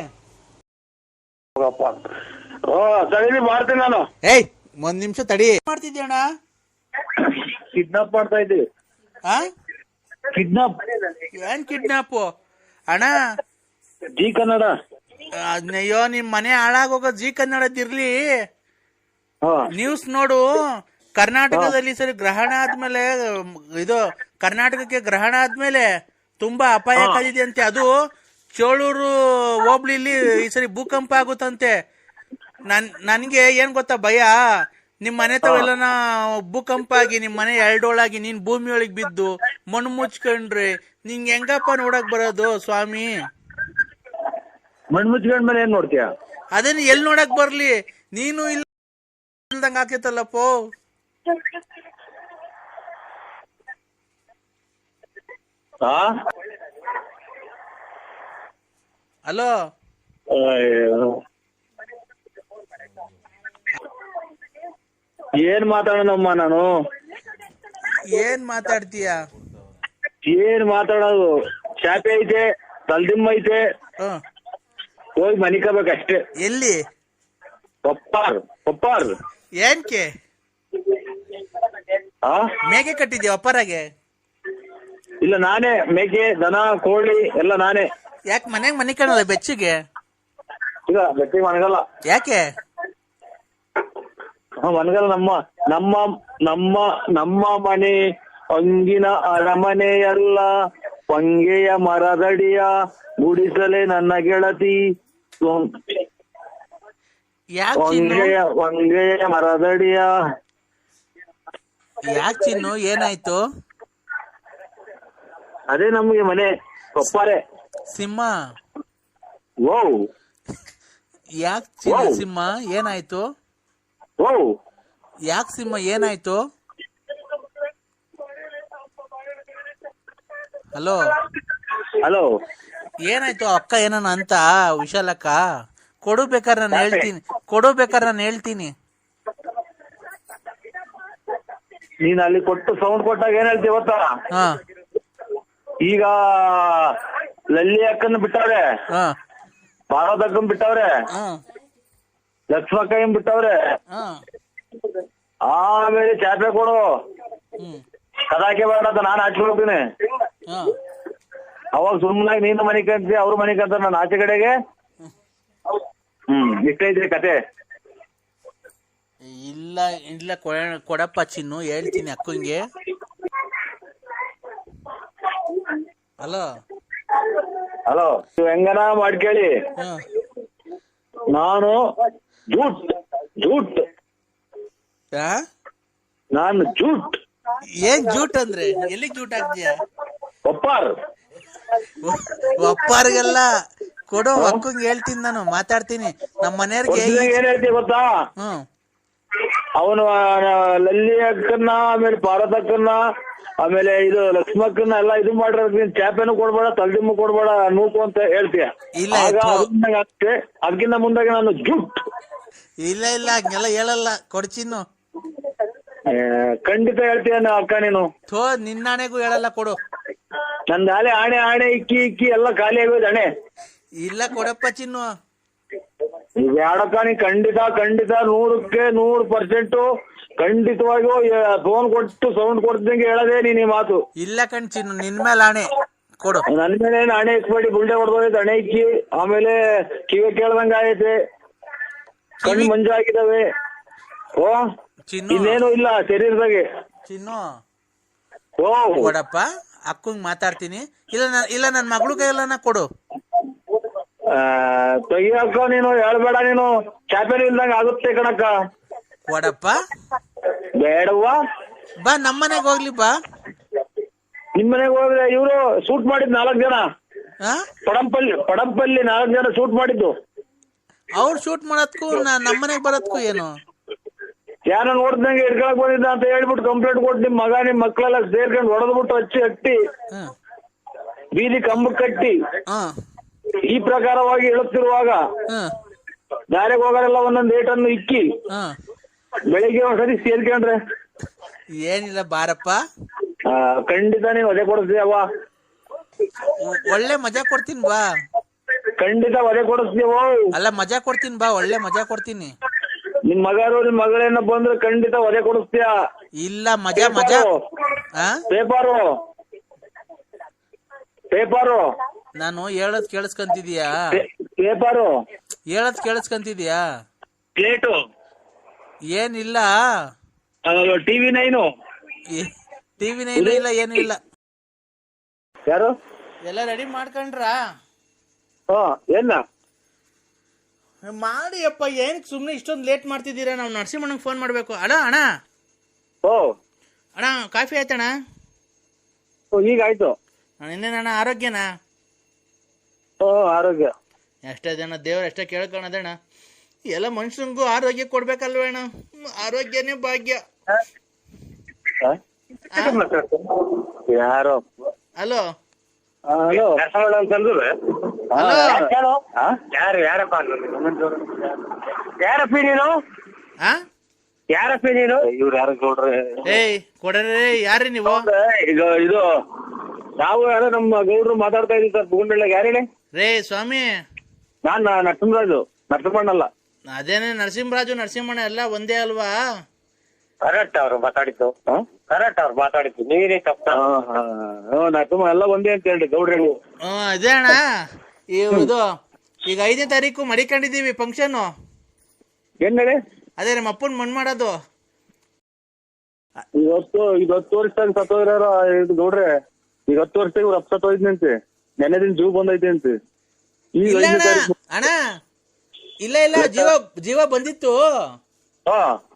[SPEAKER 2] ಸರಿ ಮಾಡ್ತೀನಿ ನಾನು.
[SPEAKER 4] ಏಯ್ ಒಂದ್ ನಿಮಿಷ ತಡಿ. ಮಾಡ್ತಿದ್ಯಣ್ಣ?
[SPEAKER 2] ಕಿಡ್ನಾಪ್ ಮಾಡ್ತಾ ಇದ್ದೀವಿ. ಕಿಡ್ನಾಪ್?
[SPEAKER 4] ಏನ್ ಕಿಡ್ನಾಪ್ ಅಣ್ಣ?
[SPEAKER 2] ಜಿ ಕನ್ನಡ.
[SPEAKER 4] ಅಯ್ಯೋ, ನಿಮ್ ಮನೆ ಹಾಳಾಗೋಗ ಜಿ ಕನ್ನಡದಿರ್ಲಿ. ನ್ಯೂಸ್ ನೋಡು. ಕರ್ನಾಟಕದಲ್ಲಿ ಸರಿ ಗ್ರಹಣ ಆದ್ಮೇಲೆ, ಇದು ಕರ್ನಾಟಕಕ್ಕೆ ಗ್ರಹಣ ಆದ್ಮೇಲೆ ತುಂಬಾ ಅಪಾಯಕಾರಿದೆ ಅಂತೆ. ಅದು ಚೋಳೂರು ಹೋಬ್ಳಿಲಿ ಈ ಸರಿ ಭೂಕಂಪ ಆಗುತ್ತಂತೆ. ನನ್ಗೆ ಏನ್ ಗೊತ್ತಾ ಭಯ, ನಿಮ್ ಮನೆ ತಾವೆಲ್ಲ ಭೂಕಂಪ ಆಗಿ ನಿಮ್ ಮನೆ ಎರಡೋಳಾಗಿ ನೀನ್ ಭೂಮಿ ಒಳಗ್ ಬಿದ್ದು ಮಣ್ಣು ಮುಚ್ಕೊಂಡ್ರೆ ನಿಂಗೆ ಹೆಂಗಪ್ಪ ನೋಡಕ್ ಬರೋದು ಸ್ವಾಮಿ?
[SPEAKER 2] ಮಣ್ಣು ಮುಚ್ಕೊಂಡ್ಮೇಲೆ ಏನ್ ನೋಡ್ತೀಯ?
[SPEAKER 4] ಅದೇನು ಎಲ್ ನೋಡಕ್ ಬರ್ಲಿ, ನೀನು ಇಲ್ದಂಗ ಆಕೇತಲ್ಲಪ್ಪೋ.
[SPEAKER 1] ಹಲೋ
[SPEAKER 2] ಅಯ್ಯೋ. ಏನ್ ಮಾತಾಡೋಣಮ್ಮ ನಾನು?
[SPEAKER 4] ಏನ್ ಮಾತಾಡ್ತೀಯ?
[SPEAKER 2] ಏನ್ ಮಾತಾಡೋದು? ಚಾಪೆ ಐತೆ, ತಲ್ದಿಮ್ಮ ಐತೆ, ಹೋಗಿ ಮನಿಕಬೇಕಷ್ಟೇ.
[SPEAKER 4] ಎಲ್ಲಿ?
[SPEAKER 2] ಪಪ್ಪಾರ್
[SPEAKER 4] ಏನ್ಕೆ ಮೇಕೆ ಕಟ್ಟಿದ್ಯಾ ಒಪ್ಪರಾಗೆ?
[SPEAKER 2] ಇಲ್ಲ, ನಾನೇ ಮೇಕೆ, ದನ, ಕೋಳಿ ಎಲ್ಲ ನಾನೇ.
[SPEAKER 4] ಯಾಕೆ ಮನೆಗ್ ಮನಿ ಕಾಣಲ್ಲ ಬೆಚ್ಚಿಗೆ?
[SPEAKER 2] ಇಲ್ಲ, ಬೆಟ್ಟಿಗೆ ಮನಗಲ್ಲ.
[SPEAKER 4] ಯಾಕೆ
[SPEAKER 2] ಮನಗಲ್ಲ? ನಮ್ಮ ಮನೆ ಅಂಗಿನ ಅರಮನೆಯಲ್ಲ, ಪಂಗೆಯ ಮರದಡಿಯ ಗುಡಿಸಲೇ ನನ್ನ ಗೆಳತಿ. ವಂಗೆಯ ಮರದಡಿಯ.
[SPEAKER 4] ಯಾಕೆ ಚಿನ್ನು ಏನಾಯ್ತು?
[SPEAKER 2] ಅದೇ ನಮ್ಗೆ ಮನೆ ಪಪ್ಪಾರೆ.
[SPEAKER 4] ಸಿಂಹ
[SPEAKER 2] ಓ,
[SPEAKER 4] ಯಾಕೆ ಚಿನ್ನು ಸಿಂಹ ಏನಾಯ್ತು?
[SPEAKER 2] ಓ,
[SPEAKER 4] ಯಾಕೆ ಸಿಂಹ ಏನಾಯ್ತು? ಹಲೋ
[SPEAKER 2] ಹಲೋ,
[SPEAKER 4] ಏನಾಯ್ತು? ಅಕ್ಕ ಏನನ ಅಂತ ವಿಶಾಲಕ್ಕ? ಕೊಡು ಬೇಕಾದ್ರೆ ನಾನು ಹೇಳ್ತೀನಿ.
[SPEAKER 2] ನೀನ್ ಅಲ್ಲಿ ಕೊಟ್ಟು ಸೌಂಡ್ ಕೊಟ್ಟಾಗ ಏನ್ ಹೇಳ್ತೀವಿ ಗೊತ್ತಾ?
[SPEAKER 4] ಹಾ
[SPEAKER 2] ಈಗ ಲಲ್ಲಿ ಅಕ್ಕನ ಬಿಟ್ಟವ್ರೆ,
[SPEAKER 4] ಹಾ
[SPEAKER 2] ಭಾರತ ಅಕ್ಕನ್ ಬಿಟ್ಟವ್ರೆ,
[SPEAKER 4] ಹಾ
[SPEAKER 2] ಲಕ್ಷ್ಮಕ್ಕಯ್ಯನ್ ಬಿಟ್ಟವ್ರೆ.
[SPEAKER 4] ಹಾ
[SPEAKER 2] ಆಮೇಲೆ ಚಾಪೆ ಕೊಡು, ಕದಾಕೆ ಬೇಡ ಅಂತ ನಾನು ಹಾಚ್ಕೊಳ್ತೀನಿ.
[SPEAKER 4] ಹಾ
[SPEAKER 2] ಅವಾಗ ಸುಮ್ಮನಾಗಿ ನೀನು ಮನೆ ಕಂತಿ, ಅವ್ರ ಮನೆ ಕಂತ, ನಾನು ಆಚೆ ಕಡೆಗೆ. ಇಷ್ಟೈತ್ರಿ ಕತೆ.
[SPEAKER 4] ಇಲ್ಲ ಕೊಡಪ್ಪ ಚಿನ್ನು, ಹೇಳ್ತೀನಿ ಅಕ್ಕಂಗೆ. Hello
[SPEAKER 2] hello, ಹೆಂಗನ ಮಾಡ್ಕೇಳಿ. ನಾನು ಜೂಟ್ ನಾನು ಜೂಟ್.
[SPEAKER 4] ಏನ್ ಜೂಟ್ ಅಂದ್ರೆ? ಎಲ್ಲಿಗ್ ಜೂಟ್ ಆಗ್ತೀಯ? ಒಪ್ಪಾರ್ಗೆಲ್ಲ ಕೊಡು, ಅಕ್ಕಂಗೆ ಹೇಳ್ತೀನಿ, ನಾನು ಮಾತಾಡ್ತೀನಿ ನಮ್ಮ ಮನೆಯವ್ರಿಗೆ.
[SPEAKER 2] ಏನ್ ಹೇಳ್ತೀವಿ ಗೊತ್ತಾ? ಅವನು ಲಲ್ಲಿ ಅಕ್ಕನ್ನ, ಆಮೇಲೆ ಪಾರ್ವತ ಅಕ್ಕನ್ನ, ಆಮೇಲೆ ಇದು ಲಕ್ಷ್ಮಕ್ಕನ್ನ ಎಲ್ಲ ಇದು ಮಾಡಿರೋದ್ ಚಾಪೆನೂ ಕೊಡ್ಬೇಡ, ತಲ್ದಿಮ್ಮು ಕೊಡ್ಬೇಡ, ನೂಕು ಅಂತ ಹೇಳ್ತೀಯ.
[SPEAKER 4] ಇಲ್ಲ
[SPEAKER 2] ಆಗ್ತೇ, ಅದಕ್ಕಿಂತ ಮುಂದಾಗೆ ನಾನು ಜೂಟ್.
[SPEAKER 4] ಇಲ್ಲ ಹಂಗೆಲ್ಲ ಹೇಳಲ್ಲ, ಕೊಡ್ಚಿನ್ನು.
[SPEAKER 2] ಖಂಡಿತ ಹೇಳ್ತೀಯ ಅಕ್ಕ ನೀನು.
[SPEAKER 4] ನಿನ್ನಾಣೆಗೂ ಹೇಳಲ್ಲ, ಕೊಡು.
[SPEAKER 2] ನಂದು ಆಣೆ ಇಕ್ಕಿ ಎಲ್ಲ ಖಾಲಿ ಆಗೋದು ಹಣೆ.
[SPEAKER 4] ಇಲ್ಲ ಕೊಡಪ್ಪ ಚಿನ್ನು.
[SPEAKER 2] ಬೇಡಕ್ಕ, ನೀ ಖಂಡಿತ 100% ಖಂಡಿತವಾಗಿಯೂ ಫೋನ್ ಕೊಟ್ಟು ಸೌಂಡ್ ಕೊಡ್ದಂಗೆ ಹೇಳದೆ ನೀನ್ ಈ ಮಾತು.
[SPEAKER 4] ಇಲ್ಲ ಕಣ್ ಚಿನ್ನು, ನಿನ್ ಮೇಲೆ ಆಣೆ, ಕೊಡು.
[SPEAKER 2] ನನ್ ಮೇಲೆ ಹಣೆ ಇಕ್ಬೇಡಿ, ಬುಲ್ಡೆ ಹೊಡೆದೋಯ್ತು ಹಣೆ ಇಕ್ಕಿ. ಆಮೇಲೆ ಕಿವಿ ಕೇಳ್ದಂಗ ಆಗೈತೆ, ಕಣ್ಣು ಮಂಜಾಗಿದ್ದಾವೆ. ಓ
[SPEAKER 4] ಚಿನ್ನು,
[SPEAKER 2] ಇನ್ನೇನು ಇಲ್ಲ ಶರೀರದಾಗೆ.
[SPEAKER 4] ಚಿನ್ನು
[SPEAKER 2] ಓ
[SPEAKER 4] ಕೊಡಪ್ಪ, ಅಕ್ಕಂಗ್ ಮಾತಾಡ್ತೀನಿ. ಇಲ್ಲ ನನ್ ಮಗಳು ಕೈಯಲ್ಲ ಕೊಡು.
[SPEAKER 2] ತೆಗಿಯಕ್ಕ, ನೀನು ಹೇಳ್ಬೇಡ, ನೀನು ಚಾಪೆನೂ ಇಲ್ದಂಗ ಆಗುತ್ತೆ ಕಣಕ್ಕ.
[SPEAKER 4] ಕೊಡಪ್ಪ.
[SPEAKER 2] ಬೇಡವ್ವ,
[SPEAKER 4] ಬಾ ನಮ್ಮನೆಗ್ ಹೋಗ್ಲಿ ಬಾ.
[SPEAKER 2] ನಿಮ್ಮನೆಗೆ ಹೋದ್ರೆ ಇವ್ರು ಶೂಟ್ ಮಾಡಿದ್ 4 ಜನ, ಪಡಂಪಲ್ಲಿ 4 ಜನ ಶೂಟ್ ಮಾಡಿದ್ದು.
[SPEAKER 4] ಅವ್ರು ಶೂಟ್ ಮಾಡೋದ್ಕು ನಮ್ಮನೆಗ್ ಬರೋದ್ಕು ಏನು?
[SPEAKER 2] ಯಾರ ನೋಡ್ದಂಗೆ ಇಟ್ಕೊಳಕ್ ಬಂದಿದ್ದ ಅಂತ ಹೇಳ್ಬಿಟ್ಟು ಕಂಪ್ಲೇಂಟ್ ಕೊಟ್ಟು ನಿಮ್ ಮಗ ನಿಮ್ ಮಕ್ಳೆಲ್ಲ ಸೇರ್ಕೊಂಡು ಹೊಡೆದ್ಬಿಟ್ಟು ಹಟ್ಟಿ ಬೀದಿ ಕಂಬ ಕಟ್ಟಿ ಈ ಪ್ರಕಾರವಾಗಿ ಹೇಳುತ್ತಿರುವಾಗ ದಾರಿಗೆ ಹೋಗೋರೆಲ್ಲ ಒಂದೊಂದು ಏಟನ್ನು ಇಕ್ಕಿ ಬೆಳಿಗ್ಗೆ ಒಂದ್ಸರಿ ಸೇರ್ಕೊಂಡ್ರೆ
[SPEAKER 4] ಏನಿಲ್ಲ ಬಾರಪ್ಪ.
[SPEAKER 2] ಖಂಡಿತ ನೀನು ಅದೇ ಕೊಡಿಸ್ತೀಯವ್ವ.
[SPEAKER 4] ಒಳ್ಳೆ ಮಜಾ ಕೊಡ್ತೀನಿ ಬಾ.
[SPEAKER 2] ಖಂಡಿತ ಅದೇ ಕೊಡಿಸ್ತೀವ.
[SPEAKER 4] ಅಲ್ಲ ಮಜಾ ಕೊಡ್ತೀನಿ ಬಾ, ಒಳ್ಳೆ ಮಜಾ ಕೊಡ್ತೀನಿ.
[SPEAKER 2] ನಿಮ್ ಮಗರು ನಿಮ್ ಮಗಳೇನ ಬಂದ್ರೆ ಖಂಡಿತ ಒದೆ ಕೊಡಿಸ್ತೀಯ.
[SPEAKER 4] ಇಲ್ಲ ಮಜಾ
[SPEAKER 2] ಪೇಪರು
[SPEAKER 4] ನಾನು ಹೇಳದ್ ಕೇಳಿಸ್ಕೊಂತಿದೀಯಾ?
[SPEAKER 2] ಪೇಪರು
[SPEAKER 4] ಹೇಳದ್ ಕೇಳಿಸ್ಕೊಂತಿದೀಯಾ?
[SPEAKER 2] ಪ್ಲೇಟು
[SPEAKER 4] ಏನಿಲ್ಲ.
[SPEAKER 2] ಟಿವಿ 9
[SPEAKER 4] ಇಲ್ಲ, ಏನು ಇಲ್ಲ.
[SPEAKER 2] ಯಾರು
[SPEAKER 4] ಎಲ್ಲ ರೆಡಿ ಮಾಡ್ಕೊಂಡ್ರ?
[SPEAKER 2] ಏನ
[SPEAKER 4] ಮಾಡಿ ಅಪ್ಪ, ಏನಕ್ಕೆ ಸುಮ್ನೆ ಇಷ್ಟೊಂದು ಲೇಟ್ ಮಾಡ್ತಿದ್ದೀರಾ? ನಾವು ನರಸಿಂಹಣ್ಣಂಗೆ ಫೋನ್ ಮಾಡ್ಬೇಕು. ಅಣ್ಣ ಕಾಫಿ ಆಯ್ತಣ್ಣ?
[SPEAKER 2] ಈಗ ಆಯ್ತು.
[SPEAKER 4] ಇನ್ನೇನಣ್ಣ, ಆರೋಗ್ಯನಾ?
[SPEAKER 2] ಆರೋಗ್ಯ
[SPEAKER 4] ಎಷ್ಟೇ ಜನ ದೇವ್ರ ಎಷ್ಟೇ ಕೇಳ್ಕೊಳದಣ್ಣ, ಎಲ್ಲ ಮನುಷ್ಯನಿಗೂ ಆರೋಗ್ಯ ಕೊಡ್ಬೇಕಲ್ವೇಣ? ಆರೋಗ್ಯನೇ ಭಾಗ್ಯ.
[SPEAKER 2] ಯಾರೋ
[SPEAKER 4] ಹಲೋ
[SPEAKER 2] ಹಲೋ
[SPEAKER 5] ನರಸಮಣ ಅಂತಂದ್ರೆ
[SPEAKER 4] ಹಲೋ
[SPEAKER 5] ಯಾರಪ್ಪ ಯಾರಪ್ಪಿ ನೀನು
[SPEAKER 4] ಆ
[SPEAKER 5] ಯಾರಪ್ಪಿ ನೀನು
[SPEAKER 2] ಇವ್ರು ಯಾರು ಗೌಡ್ರೆ?
[SPEAKER 4] ಏಯ್ ಕೊಡ್ರಿ ಯಾರ್ರಿ ನೀವು?
[SPEAKER 2] ಈಗ ಇದು ನಾವು ಯಾರೋ ನಮ್ಮ ಗೌಡ್ರು ಮಾತಾಡ್ತಾ ಇದೀವಿ ಸರ್ ಬುಗುಂಡಳ್ಳಿಗೆ. ಯಾರು ಹೇಳಿ?
[SPEAKER 4] ರೇ ಸ್ವಾಮಿ,
[SPEAKER 2] ನಾನ್ ನರಸಿಂಹರಾಜು, ನರಸಿಂಹಣ್ಣಲ್ಲ.
[SPEAKER 4] ಅದೇನೆ ನರಸಿಂಹರಾಜು ನರಸಿಂಹಣ್ಣ ಎಲ್ಲ ಒಂದೇ ಅಲ್ವಾ?
[SPEAKER 5] ಕರೆಕ್ಟ್ ಅವ್ರು ಮಾತಾಡಿದ್ದು, ಕರೆಕ್ಟ್ ಅವ್ರು ಮಾತಾಡಿದ್ದು, ನೀವೇ ತಪ್ಪ.
[SPEAKER 2] ನರಸಿಂಹ ಎಲ್ಲ ಒಂದೇ ಅಂತ ಹೇಳಿ ಗೌಡ್ರು ಹೇಳಿ.
[SPEAKER 4] ಅದೇ ಅಣ್ಣ, ಇದು ಈಗ 5ನೇ ತಾರೀಕು ಮಡಿಕೊಂಡಿದೀವಿ ಫಂಕ್ಷನ್.
[SPEAKER 2] ಏನ್ ಹೇಳಿ?
[SPEAKER 4] ಅದೇ ನಮ್ಮ ಅಪ್ಪನ್ ಮಣ್ಣು ಮಾಡೋದು.
[SPEAKER 2] ಈಗ 10 ವರ್ಷದಾಗ ಸತ್ತೋದ್ರಾರ ಇದು ಗೌಡ್ರೆ. ಈಗ 10 ವರ್ಷದಾಗ ಇವ್ರು ಅಪ್ ಸತ್ತೋಯ್ತಂತೆ. ನೆನ್ನೆ ದಿನ ಜೀವ ಬಂದೈತೆ ಅಂತೆ. ಈಗ
[SPEAKER 4] ಇಲ್ಲ ಅಣ್ಣ, ಇಲ್ಲ ಜೀವ ಬಂದಿತ್ತು,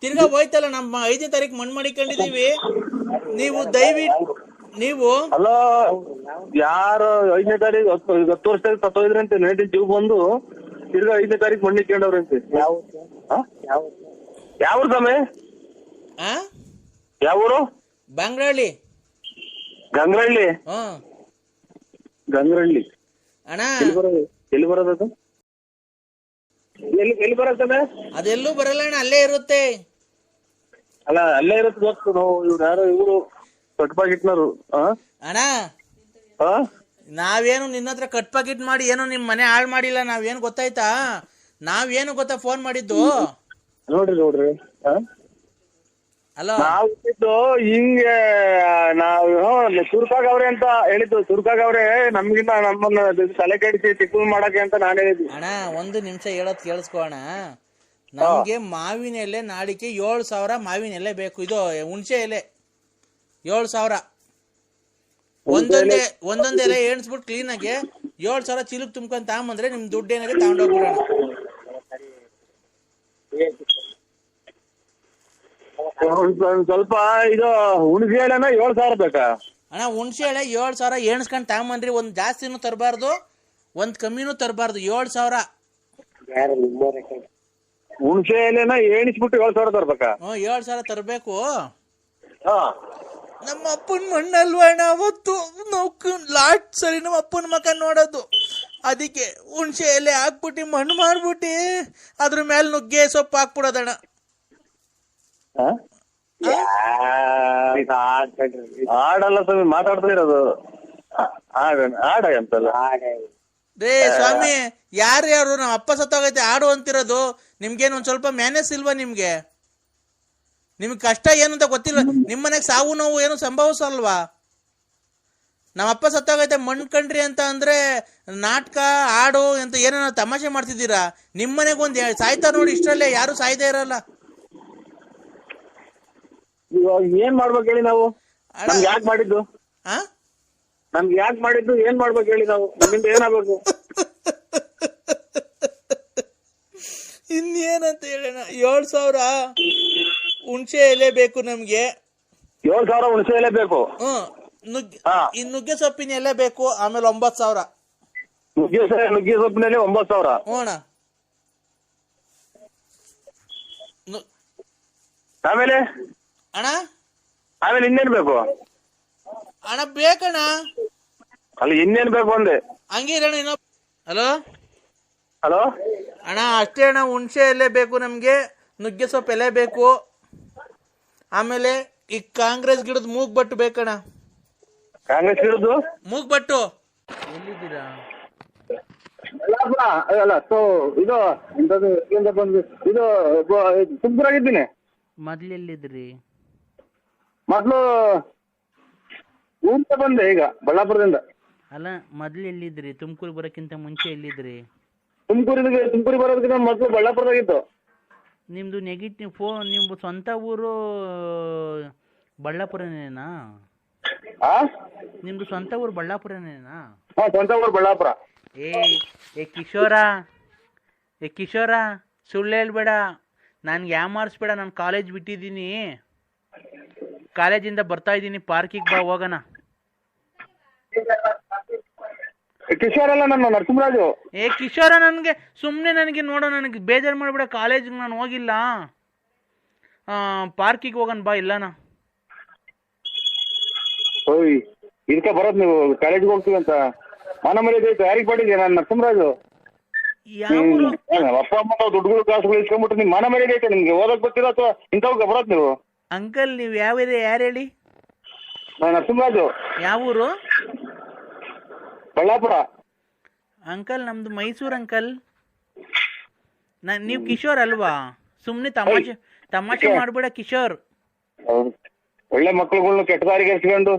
[SPEAKER 4] ತಿರ್ಗಾ ಹೋಯ್ತಲ್ಲ. ನಮ್ಮ 5ನೇ ತಾರೀಕು ಮಣ್ಣು ಮಾಡಿಕೊಂಡಿದೀವಿ. ನೀವು ದಯವಿಟ್ಟು ನೀವು
[SPEAKER 2] ಅಲ್ಲ ಯಾರು 5ನೇ ತಾರೀಕು 10 ವರ್ಷದಾಗ ಸತ್ತೋಯ್ದ್ರಂತೆ. ನೆನ್ನೆ ದಿನ ಜೀವ ಬಂದು ತಿರ್ಗಾ 5ನೇ ತಾರೀಕು ಮಣ್ಣು ಇಟ್ಕೊಂಡವ್ರಂತೆ. ಯಾವ ಸಮಯ? ಯಾವ ಊರು?
[SPEAKER 4] ಬಾಂಗ್ರಹಳ್ಳಿ.
[SPEAKER 2] ಗಂಗ್ರಹಳ್ಳಿ. ಗಂಗ್ರಹಳ್ಳಿ
[SPEAKER 4] ಅಣ್ಣ
[SPEAKER 2] ಎಲ್ಲಿ ಬರೋದದು? ಎಲ್ಲಿ ಬರತ್ತದ?
[SPEAKER 4] ಅದೆಲ್ಲೂ ಬರಲ್ಲ ಅಣ್ಣ, ಅಲ್ಲೇ ಇರುತ್ತೆ.
[SPEAKER 2] ಅಲ್ಲ ಅಲ್ಲೇ ಇರುತ್ತೆ ಗೊತ್ತು. ನಾವು ಇವ್ರು ಯಾರೋ ಇವ್ರು ಕಟ್ ಪಾಕಿಟ್ನರು.
[SPEAKER 4] ಅಣ್ಣ ನಾವೇನು ನಿನ್ನ ಹತ್ರ ಕಟ್ ಪಾಕಿಟ್ ಮಾಡಿ ಏನು ನಿಮ್ ಮನೆ ಹಾಳು ಮಾಡಿಲ್ಲ. ನಾವೇನು ಗೊತ್ತಾಯ್ತಾ, ನಾವೇನು ಗೊತ್ತಾ ಫೋನ್ ಮಾಡಿದ್ದು?
[SPEAKER 2] ನೋಡ್ರಿ
[SPEAKER 4] ಹಲೋ,
[SPEAKER 2] ನಾವು ಹಿಂಗೆ ನಾವು ಸುರ್ಕಾಗವ್ರೆ ಅಂತ ಹೇಳಿದ್ದು. ಸುರ್ಕಾಗವ್ರೆ ನಮ್ಗಿಂತ ನಮ್ಮನ್ನ ತಲೆ ಕೆಡಿಸಿ ಚಿಕ್ಕ ಮಾಡಕ್ಕೆ ಅಂತ ನಾನು ಹೇಳಿದ್ವಿ.
[SPEAKER 4] ಅಣ್ಣ 1 ನಿಮಿಷ ಹೇಳೋದ್ ಕೇಳಿಸ್ಕೊ ಅಣ್ಣ. ನಮ್ಗೆ ಮಾವಿನ ಎಲೆ ನಾಳಿಕೆ 7,000 ಮಾವಿನ ಎಲೆ ಬೇಕು. ಇದು ಹುಣಸೆ ಎಲೆ 7,000. ಒಂದೊಂದ್ ಎಲೆ ಎಣಿಸ್ಬಿಟ್ಟು ಕ್ಲೀನ್ ಆಗಿ 7,000 ಚೀಲಕ್ ತುಂಬ್ಕೊಂಡ್ ತಗೊಂಬಂದ್ರೆ ನಿಮ್ ದುಡ್ಡು ಏನಾಗೆ ತಗೊಂಡೋಗ್ಬಿಡೋಣ.
[SPEAKER 2] ಸ್ವಲ್ಪ ಇದು ಹುಣಸೆ ಎಲೆನ 7,000 ಬೇಕಾ
[SPEAKER 4] ಅಣ್ಣ? ಹುಣಸೆ ಎಲೆ 7,000 ಎಣಿಸ್ಕೊಂಡ್ ತಗೊಂಬಂದ್ರಿ. ಒಂದ್ ಜಾಸ್ತಿನೂ ತರಬಾರ್ದು, ಒಂದ್ ಕಮ್ಮಿನೂ ತರಬಾರ್ದು. 7,000.
[SPEAKER 2] ಹುಣಸೆ ಎಲೆನ ಎಣಿಸ್ಬಿಟ್ಟು 7,000 ತರ್ಬೇಕಾ?
[SPEAKER 4] 7,000 ತರಬೇಕು. ನಮ್ಮ ಅಪ್ಪನ ಮಣ್ಣಲ್ವಾ ಅಣ್ಣ ಅವತ್ತು ನಾವು ಲಾಟ್ ಸರಿ ನಮ್ಮ ಅಪ್ಪನ ಮಕ ನೋಡೋದು. ಅದಕ್ಕೆ ಹುಣಸೆ ಎಲೆ ಹಾಕ್ಬಿಟ್ಟು ಮಣ್ಣು ಮಾಡ್ಬಿಟ್ಟು ಅದ್ರ ಮೇಲೆ ನುಗ್ಗೆ ಸೊಪ್ಪು ಹಾಕ್ಬಿಡೋದಣ್ಣ.
[SPEAKER 2] ಆಡಲ್ಲ ಸ್ವಾಮಿ, ಮಾತಾಡ್ತಾ ಇರೋದು ಆಡ ಅಂತಲ್ಲ.
[SPEAKER 4] ರೇ ಸ್ವಾಮಿ, ಯಾರು ನಮ್ಮ ಅಪ್ಪ ಸತ್ತೋಗೈತೆ ಆಡು ಅಂತಿರೋದು. ನಿಮ್ಗೇನು ಒಂದ್ ಸ್ವಲ್ಪ ಮ್ಯಾನೇಜ್ ಇಲ್ವಾ? ನಿಮ್ಗೆ ಕಷ್ಟ ಏನು ಅಂತ ಗೊತ್ತಿಲ್ಲ? ನಿಮ್ಮನೆಗೆ ಸಾವು ನೋವು ಏನು ಸಂಭವಿಸಲ್ವಾ? ನಮ್ಮ ಅಪ್ಪ ಸತ್ತೋಗೈತೆ ಮಣ್ಣು ಕಂಡ್ರಿ ಅಂತ ಅಂದ್ರೆ ನಾಟಕ ಆಡು ಅಂತ ಏನೋ ತಮಾಷೆ ಮಾಡ್ತಿದ್ದೀರಾ. ನಿಮ್ಮನೆಗೆ ಒಂದ್ ಸಾಯ್ತಾರ ನೋಡಿ, ಇಷ್ಟರಲ್ಲೇ ಯಾರು ಸಾಯ್ದೇ ಇರಲ್ಲ.
[SPEAKER 2] ಇವಾಗ ಏನ್ ಮಾಡ್ಬೇಕು ಹೇಳಿ ನಾವು? ನಮ್ಗೆ ಯಾಕೆ ಮಾಡಿದ್ದು? ನಮ್ಗೆ ಯಾಕೆ ಮಾಡಿದ್ದು? ಏನ್ ಮಾಡ್ಬೇಕು ಹೇಳಿ ನಾವು? ನಮ್ಮಿಂದ ಏನಾಗ್ಬೇಕು?
[SPEAKER 4] ಇನ್ನೇನಂತ ಹೇಳೋಣ? 7,000 ಹುಣಸೆ ಎಲೆ ಬೇಕು ನಮ್ಗೆ.
[SPEAKER 2] 7,000 ಹುಣಸೆ ಎಲೆ ಬೇಕು.
[SPEAKER 4] ನುಗ್ಗೆ ಸೊಪ್ಪಿನ ಎಲೆ ಬೇಕು. ಆಮೇಲೆ 9,000
[SPEAKER 2] ನುಗ್ಗೆ ಸೊಪ್ಪಿನಲ್ಲಿ 9,000.
[SPEAKER 4] ಅಣ್ಣ
[SPEAKER 2] ಆಮೇಲೆ ಇನ್ನೇನ್ ಬೇಕು
[SPEAKER 4] ಅಣ್ಣ? ಬೇಕಣ್ಣ.
[SPEAKER 2] ಅಲ್ಲ ಇನ್ನೇನ್ ಬೇಕು ಅಂದೆ.
[SPEAKER 4] ಹಂಗೆ ಇರೋಣ. ಹಲೋ ಅಣ್ಣ, ಅಷ್ಟೇ ಅಣ್ಣ. ಹುಣಸೆ ಎಲೆ ಬೇಕು ನಮ್ಗೆ, ನುಗ್ಗೆ ಸೊಪ್ಪು ಎಲೆ ಬೇಕು. ಆಮೇಲೆ ಈ ಕಾಂಗ್ರೆಸ್ ಗಿಡದ ಮೂಗ್ಬಟ್ಟು ಬೇಕಣ್ಣ.
[SPEAKER 2] ಕಾಂಗ್ರೆಸ್ ಗಿಡದ್ದು
[SPEAKER 4] ಮೂಗ್ಬಟ್ಟು ಎಲ್ಲಿದ್ದೀರಾ?
[SPEAKER 2] ಅಲ್ಲ ಇದು ಇಂಥದ್ದು ಇದು ತುಮಕೂರಾಗಿದ್ದೀನಿ.
[SPEAKER 4] ಮೊದ್ಲೆಲ್ಲಿದ್ರಿ?
[SPEAKER 2] ಮೊದ್ಲು ಊರಿಂದ ಬಂದೆ, ಈಗ ಬಳ್ಳಾಪುರದಿಂದ.
[SPEAKER 4] ಅಲ್ಲ, ಮೊದ್ಲು ಎಲ್ಲಿದ್ರಿ? ತುಮಕೂರು ಬರೋಕ್ಕಿಂತ ಮುಂಚೆ ಎಲ್ಲಿದ್ರಿ?
[SPEAKER 2] ತುಮಕೂರಿಗೆ ಬರೋದಕ್ಕಿಂತ ಮೊದ್ಲು ಬಳ್ಳಾಪುರದಾಗಿತ್ತು.
[SPEAKER 4] ನಿಮ್ದು ನೆಗೆಟಿವ್ ನಿಮ್ದು ಸ್ವಂತ ಊರು ಬಳ್ಳಾಪುರನೇನಾ? ನಿಮ್ದು ಸ್ವಂತ ಊರು ಬಳ್ಳಾಪುರನೇನಾ?
[SPEAKER 2] ಸ್ವಂತ ಊರು ಬಳ್ಳಾಪುರ.
[SPEAKER 4] ಏ ಕಿಶೋರ ಸುಳ್ಳು ಹೇಳ್ಬೇಡ, ನನ್ಗೆ ಯಾಮಾರಿಸ್ಬೇಡ. ನಾನು ಕಾಲೇಜ್ ಬಿಟ್ಟಿದ್ದೀನಿ, ಕಾಲೇಜಿಂದ ಬರ್ತಾ ಇದ್ದೀನಿ. ಪಾರ್ಕಿಗೆ ಬಾ, ಹೋಗೋಣ.
[SPEAKER 2] ಕಿಶೋರ್ ಅಲ್ಲ, ನನ್ನ ನರಸಿಂಹರಾಜು.
[SPEAKER 4] ಕಿಶೋರ ನನಗೆ ಸುಮ್ಮನೆ ನನಗೆ ನೋಡೋ, ನನಗೆ ಬೇಜಾರು ಮಾಡ್ಬೇಡ. ಕಾಲೇಜಿಗೆ ನಾನು ಹೋಗಿಲ್ಲ, ಪಾರ್ಕಿಗೆ ಹೋಗೋಣ ಬಾ. ಇಲ್ಲನಾ?
[SPEAKER 6] ಇದಕ್ಕೆ ಬರೋದು ನೀವು ಕಾಲೇಜ್ಗೆ ಹೋಗ್ತೀವಿ ಅಂತ ಮಾನ ಮರ್ಯಾದೆ ಐತೆ ಯಾರಿಗೆ ಮಾಡಿದ್ಯಾ? ನಾನು ನರಸಿಂಹರಾಜು.
[SPEAKER 4] ಯಾವ
[SPEAKER 6] ಅಪ್ಪ ಅಮ್ಮ ದುಡ್ಡುಗಳು ಕಾಸುಗಳು ಇಸ್ಕೊಂಡ್ಬಿಟ್ಟು ನಿಮ್ ಮಾನ ಮರ್ಯಾದೆ ಐತೆ ನಿಮ್ಗೆ? ಓದಕ್ ಬರ್ತೀರಾ ಅಥವಾ ಇಂಥವ್ಗೆ ಬರೋದು ನೀವು?
[SPEAKER 4] ಅಂಕಲ್ ನೀವು ಯಾವ ಯಾರು ಹೇಳಿ?
[SPEAKER 6] ನಾನು ನರಸಿಂಹರಾಜು.
[SPEAKER 4] ಯಾವ ಊರು?
[SPEAKER 6] ಬಳ್ಳಾಪುರ.
[SPEAKER 4] ಅಂಕಲ್ ನಮ್ದು ಮೈಸೂರು ಅಂಕಲ್. ನೀವು ಕಿಶೋರ್ ಅಲ್ವಾ? ಸುಮ್ನೆ ತಮಾಷೆ ಮಾಡ್ಬೇಡ ಕಿಶೋರ್.
[SPEAKER 6] ಹೌದು, ಒಳ್ಳೆ ಮಕ್ಳುಗಳ್ನ ಕೆಟ್ಟ ದಾರಿಗೆ ಎರ್ಸ್ಕೊಂಡು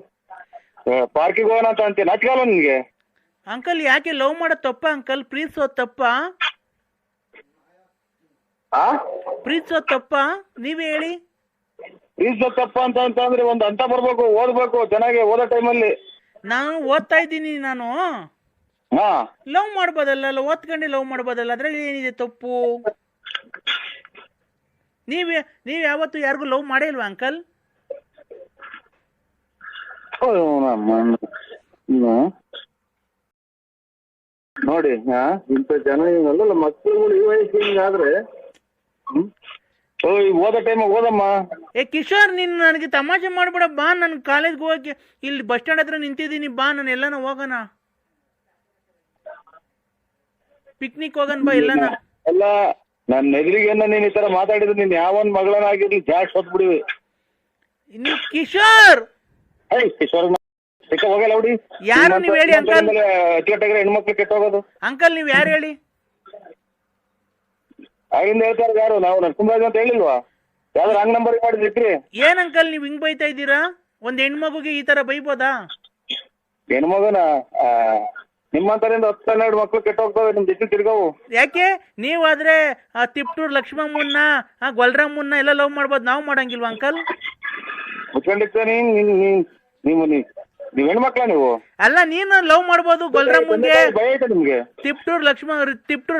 [SPEAKER 6] ಪಾರ್ಕಿಗೆ ಹೋಗೋಣ ಅಂತ ಅಂತೀಯ, ನಾಚಿಕಲ್ಲ ನಿನ್ಗೆ?
[SPEAKER 4] ಅಂಕಲ್ ಯಾಕೆ ಲವ್ ಮಾಡೋದ್ ತಪ್ಪ ಅಂಕಲ್? ಪ್ರೀತಿಸೋದ್ ತಪ್ಪ? ಪ್ರೀತಿಸೋದ್ ತಪ್ಪ? ನೀವೇ ಹೇಳಿ.
[SPEAKER 6] ಪ್ರೀತಿಸೋದ್ ತಪ್ಪ ಅಂತ ಅಂದ್ರೆ ಒಂದು ಹಂತ ಬರ್ಬೇಕು, ಓದ್ಬೇಕು ಚೆನ್ನಾಗಿ. ಓದೋ ಟೈಮಲ್ಲಿ
[SPEAKER 4] ನಾನು ಓದ್ತಾ ಇದ್ದೀನಿ. ನಾನು ಲವ್ ಮಾಡ್ಬೋದಲ್ಲ, ಓದ್ಕೊಂಡೆ ಲವ್ ಮಾಡ್ಬೋದಲ್ಲ, ಅದ್ರಲ್ಲಿ ಏನಿದೆ ತಪ್ಪು? ನೀವ್ ಯಾವತ್ತು ಯಾರಿಗೂ ಲವ್ ಮಾಡೇ ಇಲ್ವಾ ಅಂಕಲ್?
[SPEAKER 6] ನೋಡಿ ಇಂಥ ಜನ ಅಲ್ಲಲ್ಲ ಮಕ್ಕಳುಗಳು ಈ ವಯಸ್ಸು ಹಿಂಗಾದ್ರೆ ಓದೋ ಟೈಮ್ ಓದಮ್ಮ.
[SPEAKER 4] ಕಿಶೋರ್ ನೀನ್ ನನಗೆ ತಮಾಷೆ ಮಾಡ್ಬೇಡ. ಬಾ, ನನ್ ಕಾಲೇಜ್ಗೆ ಹೋಗಿ ಇಲ್ಲಿ ಬಸ್ ಸ್ಟ್ಯಾಂಡ್ ಹತ್ರ ನಿಂತಿದ್ದೀನಿ. ಬಾ, ನಾನು ಎಲ್ಲಾನ ಹೋಗೋಣ, ಪಿಕ್ನಿಕ್ ಹೋಗೋಣ ಬಾ ಎಲ್ಲಾನ.
[SPEAKER 6] ಅಲ್ಲ, ನನ್ನ ಎದುರಿಗೇನ ನೀನ್ ಈ ತರ ಮಾತಾಡಿದ್ರೆ ನೀನ್ ಯಾವನ್ ಮಗಳನ್ನಾಗಿರ್ಲಿ ಜಾಸ್ತಿ ಹೊತ್ಬಿಡಿವಿ.
[SPEAKER 4] ನೀವು ಕಿಶೋರ್
[SPEAKER 6] ಕಿಶೋರ್ ಹೋಗಲ್ಲ ಹುಡಿ.
[SPEAKER 4] ಯಾರು ನೀವ್ ಹೇಳಿ ಅಂಕಲ್?
[SPEAKER 6] ಅಚ್ಚುಕಟ್ಟಾಗಿರೋ ಹೆಣ್ಮಕ್ಳು ಕೆಟ್ಟೋಗೋದು.
[SPEAKER 4] ಅಂಕಲ್ ನೀವ್ ಯಾರು ಹೇಳಿ?
[SPEAKER 6] ಆಗಿಂದ ಹೇಳ್ತಾರೆ ಯಾರು? ನಾವು ನರಸಿಂಹರಾಜ್ ಅಂತ ಹೇಳಿಲ್ವಾ? ಯಾವ್ದು ರಾಂಗ್ ನಂಬರ್ ಮಾಡಿದ್ರಿ?
[SPEAKER 4] ಏನ್ ಅಂಕಲ್ ನೀವ್ ಹಿಂಗ್ ಬೈತಾ ಇದ್ದೀರಾ? ಒಂದ್ ಹೆಣ್ಮಗುಗೆ ಈ ತರ ಬೈಬೋದಾ?
[SPEAKER 6] ಹೆಣ್ಮಗನ ನಿಮ್ಮಂತರಿಂದ 10-12 ಮಕ್ಳು ಕೆಟ್ಟೋಗ್ತವೆ ನಿಮ್ ಜೊತೆ ತಿರ್ಗವು.
[SPEAKER 4] ಯಾಕೆ? ನೀವಾದ್ರೆ ತಿಪ್ಟೂರ್ ಲಕ್ಷ್ಮಮ್ಮನ್ನ ಗೊಲ್ರಾಮನ್ನ ಎಲ್ಲ ಲವ್ ಮಾಡ್ಬೋದು, ನಾವ್ ಮಾಡಂಗಿಲ್ವಾ ಅಂಕಲ್?
[SPEAKER 6] ಮುಚ್ಕೊಂಡಿರ್ತ ನೀವ್ ಹೆಣ್ಮಕ್ಳ ನೀವು?
[SPEAKER 4] ಅಲ್ಲ, ನೀನು ಲವ್ ಮಾಡ್ಬೋದು ಗೊಲ್ರಾಮಂಗೆ,
[SPEAKER 6] ನಿಮ್ಗೆ
[SPEAKER 4] ತಿಪ್ಟೂರ್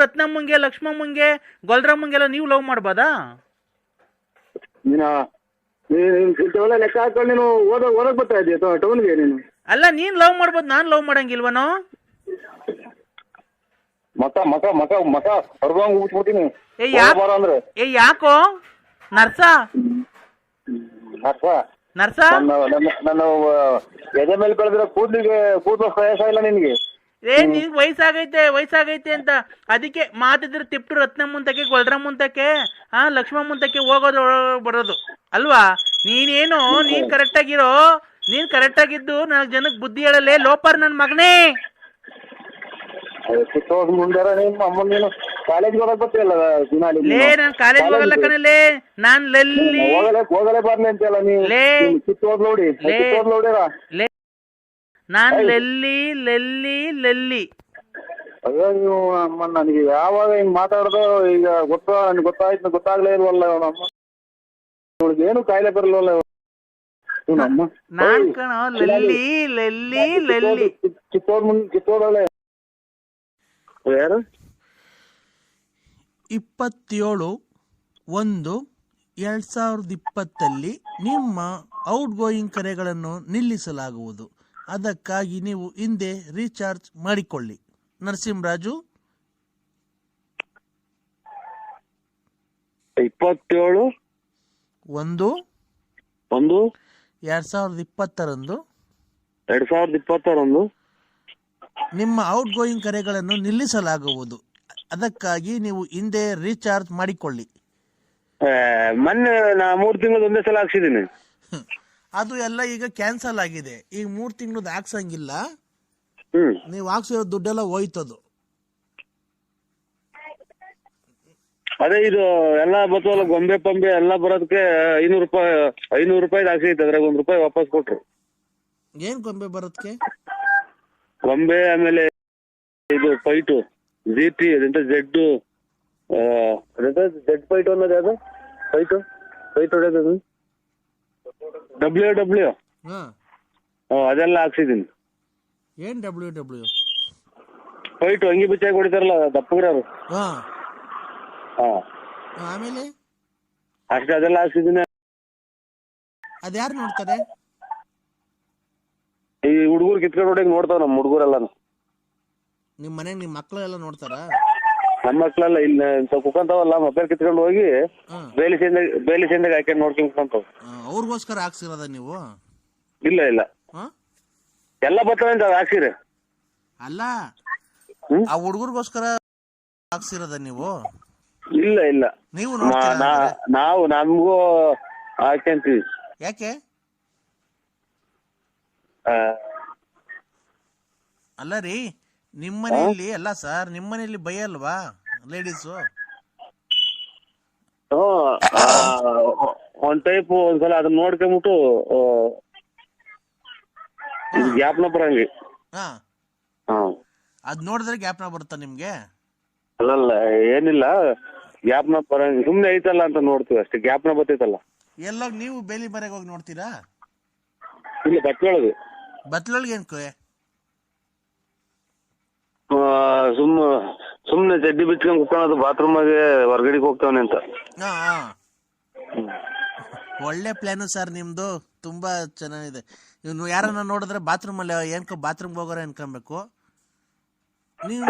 [SPEAKER 4] ರತ್ನಮ್ಮಂಗೆ, ಲಕ್ಷ್ಮಮ್ಮಂಗೆ, ಗೊಲ್ರಾಮಂಗೆಲ್ಲ ನೀವು ಲವ್ ಮಾಡ್ಬೋದಾ?
[SPEAKER 6] ಇಂಥವೆಲ್ಲ ಲೆಕ್ಕ ಹಾಕೊಂಡು ನೀನು ಓದಕ್ ಬರ್ತಾ ಇದೀಯ ಟೌನ್ಗೆ ನೀನು?
[SPEAKER 4] ಅಲ್ಲ, ನೀನ್ ಲವ್ ಮಾಡ್ಬೋದು, ನಾನ್ ಲವ್ ಮಾಡಂಗಿಲ್ವನೋ?
[SPEAKER 6] ಮಕ ಹೊರಗಂಗ್ ಉಟ್ಬಿಡ್ತೀನಿ.
[SPEAKER 4] ಯಾಕೋ ನರ್ಸ
[SPEAKER 6] ನನ್ನ ಎದೆ ಮೇಲೆ ಬೆಳೆದಿರೋ ಕೂದಲು ಪ್ರಯಾಸ ಇಲ್ಲ ನಿನ್ಗೆ?
[SPEAKER 4] ನಿನ್ಗೆ ವಯಸ್ಸಾಗೈತೆ ಅಂತ ಅದಕ್ಕೆ ಮಾತಿದ್ರೆ ತಿಪ್ಟು ರತ್ನಮ್ಮಂತಕ್ಕೆ, ಗೊಲ್ರಾಮಂತಕ್ಕೆ, ಲಕ್ಷ್ಮಮ್ಮಂತಕ್ಕೆ ಹೋಗೋದು ಬರೋದು ಅಲ್ವಾ? ನೀನೇನು ನೀನ್ ಕರೆಕ್ಟ್ ಆಗಿರೋ, ನೀನ್ ಕರೆಕ್ಟ್ ಆಗಿದ್ದು 4 ಜನಕ್ಕೆ ಬುದ್ಧಿ ಹೇಳಲೇ ಲೋಪರ್ ನನ್ ಮಗನೇ.
[SPEAKER 6] ಮುಂದಾರ ನೀನು ಕಾಲೇಜ್ ಹೋಗಕ್ ಬರ್ತೀಯಲ್ಲ ದಿನಾಲಿ?
[SPEAKER 4] ನಾನ್ ಕಾಲೇಜ್ ಹೋಗಲ್ಲ ಕಣಲೇ, ನಾನ್
[SPEAKER 6] ಹೋಗಲೇ ಬರ್ಲಿ ಅಂತೆಲ್ಲ ನೀವು. ಕಿತ್ತೋದ್ ನೋಡಿ
[SPEAKER 4] ನಾನ್ ಲೆಲ್ಲಿ.
[SPEAKER 6] ಅಯ್ಯೋ ನೀವು ಅಮ್ಮ, ನನಗೆ ಯಾವಾಗ ಹಿಂಗ್ ಮಾತಾಡ್ದೋ ಈಗ ಗೊತ್ತಾಯ್ತು, ಗೊತ್ತಾಗ್ಲೇ ಇಲ್ವಲ್ಲ ಅಮ್ಮ. ಇವಳಿಗೆ ಏನು ಕಾಯಿಲೆ ಬರಲ್ವಲ್ಲ ನಮ್ಮ?
[SPEAKER 4] ನಾನ್ ಕಣ ಲೆಲ್ಲಿ.
[SPEAKER 6] ಕಿತ್ತೋದಳೆ ಯಾರು?
[SPEAKER 4] 27/1/2020 ನಿಮ್ಮ ಔಟ್ ಗೋಯಿಂಗ್ ಕರೆಗಳನ್ನು ನಿಲ್ಲಿಸಲಾಗುವುದು. ಅದಕ್ಕಾಗಿ ನೀವು ಹಿಂದೆ ರೀಚಾರ್ಜ್ ಮಾಡಿಕೊಳ್ಳಿ. ನರಸಿಂಹರಾಜು.
[SPEAKER 6] 27/1/2020
[SPEAKER 4] ನಿಮ್ಮ ಔಟ್ ಗೋಯಿಂಗ್ ಕರೆಗಳನ್ನು ನಿಲ್ಲಿಸಲಾಗುವುದು. ಅದಕ್ಕಾಗಿ ನೀವು ಹಿಂದೆ ರೀಚಾರ್ಜ್ ಮಾಡಿಕೊಳ್ಳಿ.
[SPEAKER 6] ಮೊನ್ನೆ ನಾ 3 ತಿಂಗಳು ಒಂದೇ ಸಲ ಹಾಕ್ಸಿದ್ದೀನಿ.
[SPEAKER 4] ಅದು ಎಲ್ಲ ಈಗ ಕ್ಯಾನ್ಸಲ್ ಆಗಿದೆ. ಈಗ 3 ತಿಂಗಳದ್ದು ಹಾಕ್ಸಂಗಿಲ್ಲ. ನೀವು ಹಾಕ್ಸಿರೋ ದುಡ್ಡೆಲ್ಲ ಹೋಯ್ತದು.
[SPEAKER 6] ಅದೇ ಇದು ಎಲ್ಲ ಬತ್ತವಲ್ಲ, ಗೊಂಬೆ ಪಂಬೆ ಎಲ್ಲ ಬರೋದಕ್ಕೆ 500 ರೂಪಾಯಿ ಹಾಕ್ಸಿತ್ತು. ಅದ್ರಾಗ ₹1 ವಾಪಸ್ ಕೊಟ್ರು.
[SPEAKER 4] ಏನ್ ಗೊಂಬೆ ಬರೋದಕ್ಕೆ?
[SPEAKER 6] ಗೊಂಬೆ, ಆಮೇಲೆ ಇದು ಫೈಟು GT ಅದೆಂತ ಜೆಡ್ ಫೈಟ್ ಅನ್ನೋದು, ಯಾವ್ದು ಫೈಟ್ ಹೊಡೆಯೋದು WW ಅದೆಲ್ಲ ಹಾಕ್ಸಿದೀನಿ.
[SPEAKER 4] ಏನ್ WW
[SPEAKER 6] ಫೈಟು ಅಂಗಿ ಬಿಚ್ಚಾಗಿ ಹೊಡಿತಾರಲ್ಲ ದಪ್ಪಗ್ರವ್ರು,
[SPEAKER 4] ಆಮೇಲೆ
[SPEAKER 6] ಅಷ್ಟೇ ಅದೆಲ್ಲ ಹಾಕ್ಸಿದೀನಿ.
[SPEAKER 4] ಅದ್ಯಾರು ನೋಡ್ತಾರೆ?
[SPEAKER 6] ಈ ಹುಡುಗರು ಕಿತ್ಕೊಂಡು ಹೊಡೆಯಕ್ ನೋಡ್ತಾವ ನಮ್ಮ ಹುಡುಗರೆಲ್ಲ.
[SPEAKER 4] ನಿಮ್ ಮನೆಗ್ ನಿಮ್ ಮಕ್ಳೆಲ್ಲ ನೋಡ್ತಾರ?
[SPEAKER 6] ನಮ್ಮ ಮಕ್ಳೆಲ್ಲ ಇಲ್ಲ ಕುಕ್ಕಂತಾವಲ್ಲ, ಮೊಬೈಲ್ ಕಿತ್ಕೊಂಡು ಹೋಗಿ ಬೇಲಿ ಸಂದಾಗ ಹಾಕಿ ನೋಡ್ಕೊಂತಾವ.
[SPEAKER 4] ಅವ್ರಿಗೋಸ್ಕರ ಹಾಕ್ಸಿರೋದ ನೀವು?
[SPEAKER 6] ಇಲ್ಲ
[SPEAKER 2] ಎಲ್ಲ ಬರ್ತವೆ ಅಂತ ಹಾಕ್ಸಿರಿ.
[SPEAKER 4] ಅಲ್ಲ ಆ ಹುಡುಗರಿಗೋಸ್ಕರ ಹಾಕ್ಸಿರೋದ ನೀವು?
[SPEAKER 2] ಇಲ್ಲ ಇಲ್ಲ,
[SPEAKER 4] ನೀವು ನೋಡ್ತೀರಾ?
[SPEAKER 2] ನಾವು ನಮಗೂ ಹಾಕ್ಯಂತೀವಿ.
[SPEAKER 4] ಯಾಕೆ? ಅಲ್ಲ ರೀ, ನಿಮ್ಮ ಮನೆಯಲ್ಲಿ ಅಲ್ಲ ಸರ್, ನಿಮ್ಮ ಮನೆಯಲ್ಲಿ ಭಯ ಅಲ್ವಾ ಲೇಡೀಸು?
[SPEAKER 2] ಒಂದ್ ಟೈಪ್ ಒಂದ್ಸಲ ಅದನ್ನ ನೋಡ್ಕೊಂಬಿಟ್ಟು ಜ್ಞಾಪನ ಬರಂಗೆ.
[SPEAKER 4] ಹಾ, ಅದ್ ನೋಡಿದ್ರೆ ಜ್ಞಾಪನ ಬರುತ್ತಾ ನಿಮ್ಗೆ?
[SPEAKER 2] ಅಲ್ಲಲ್ಲ, ಏನಿಲ್ಲ, ಜ್ಞಾಪನ ಬರಂಗೆ ಸುಮ್ನೆ ಐತಲ್ಲ ಅಂತ ನೋಡ್ತೀವಿ ಅಷ್ಟೇ. ಜ್ಞಾಪನ ಬರ್ತೈತಲ್ಲ.
[SPEAKER 4] ಎಲ್ಲೋಗ್ ನೀವು ಬೇಲಿ ಮರೆಗೆ ಹೋಗಿ ನೋಡ್ತೀರಾ?
[SPEAKER 2] ಇಲ್ಲ, ಬಟ್ಲೊಳಗೆ.
[SPEAKER 4] ಬತ್ಲೊಳಗೆ ಏನ್ಕೆ?
[SPEAKER 2] ಸುಮ್ನೆ ಚಡ್ಡಿ ಬಿಚ್ಕೊಂಡ್ ಕುತ್ಕೊಳ್ಳೋದು, ಬಾತ್ರೂಮಾಗೆ ಹೊರಗಡೆಗೆ ಹೋಗ್ತಾವನೆ ಅಂತ.
[SPEAKER 4] ಒಳ್ಳೆ ಪ್ಲಾನು ಸರ್ ನಿಮ್ದು, ತುಂಬಾ ಚೆನ್ನಾಗಿದೆ. ಇವ್ನು ಯಾರನ್ನ ನೋಡಿದ್ರೆ ಬಾತ್ರೂಮ್ ಅಲ್ಲಿ ಏನ್ಕೋ ಬಾತ್ರೂಮ್ ಹೋಗೋರ ಅನ್ಕೊಬೇಕು, ನೀವು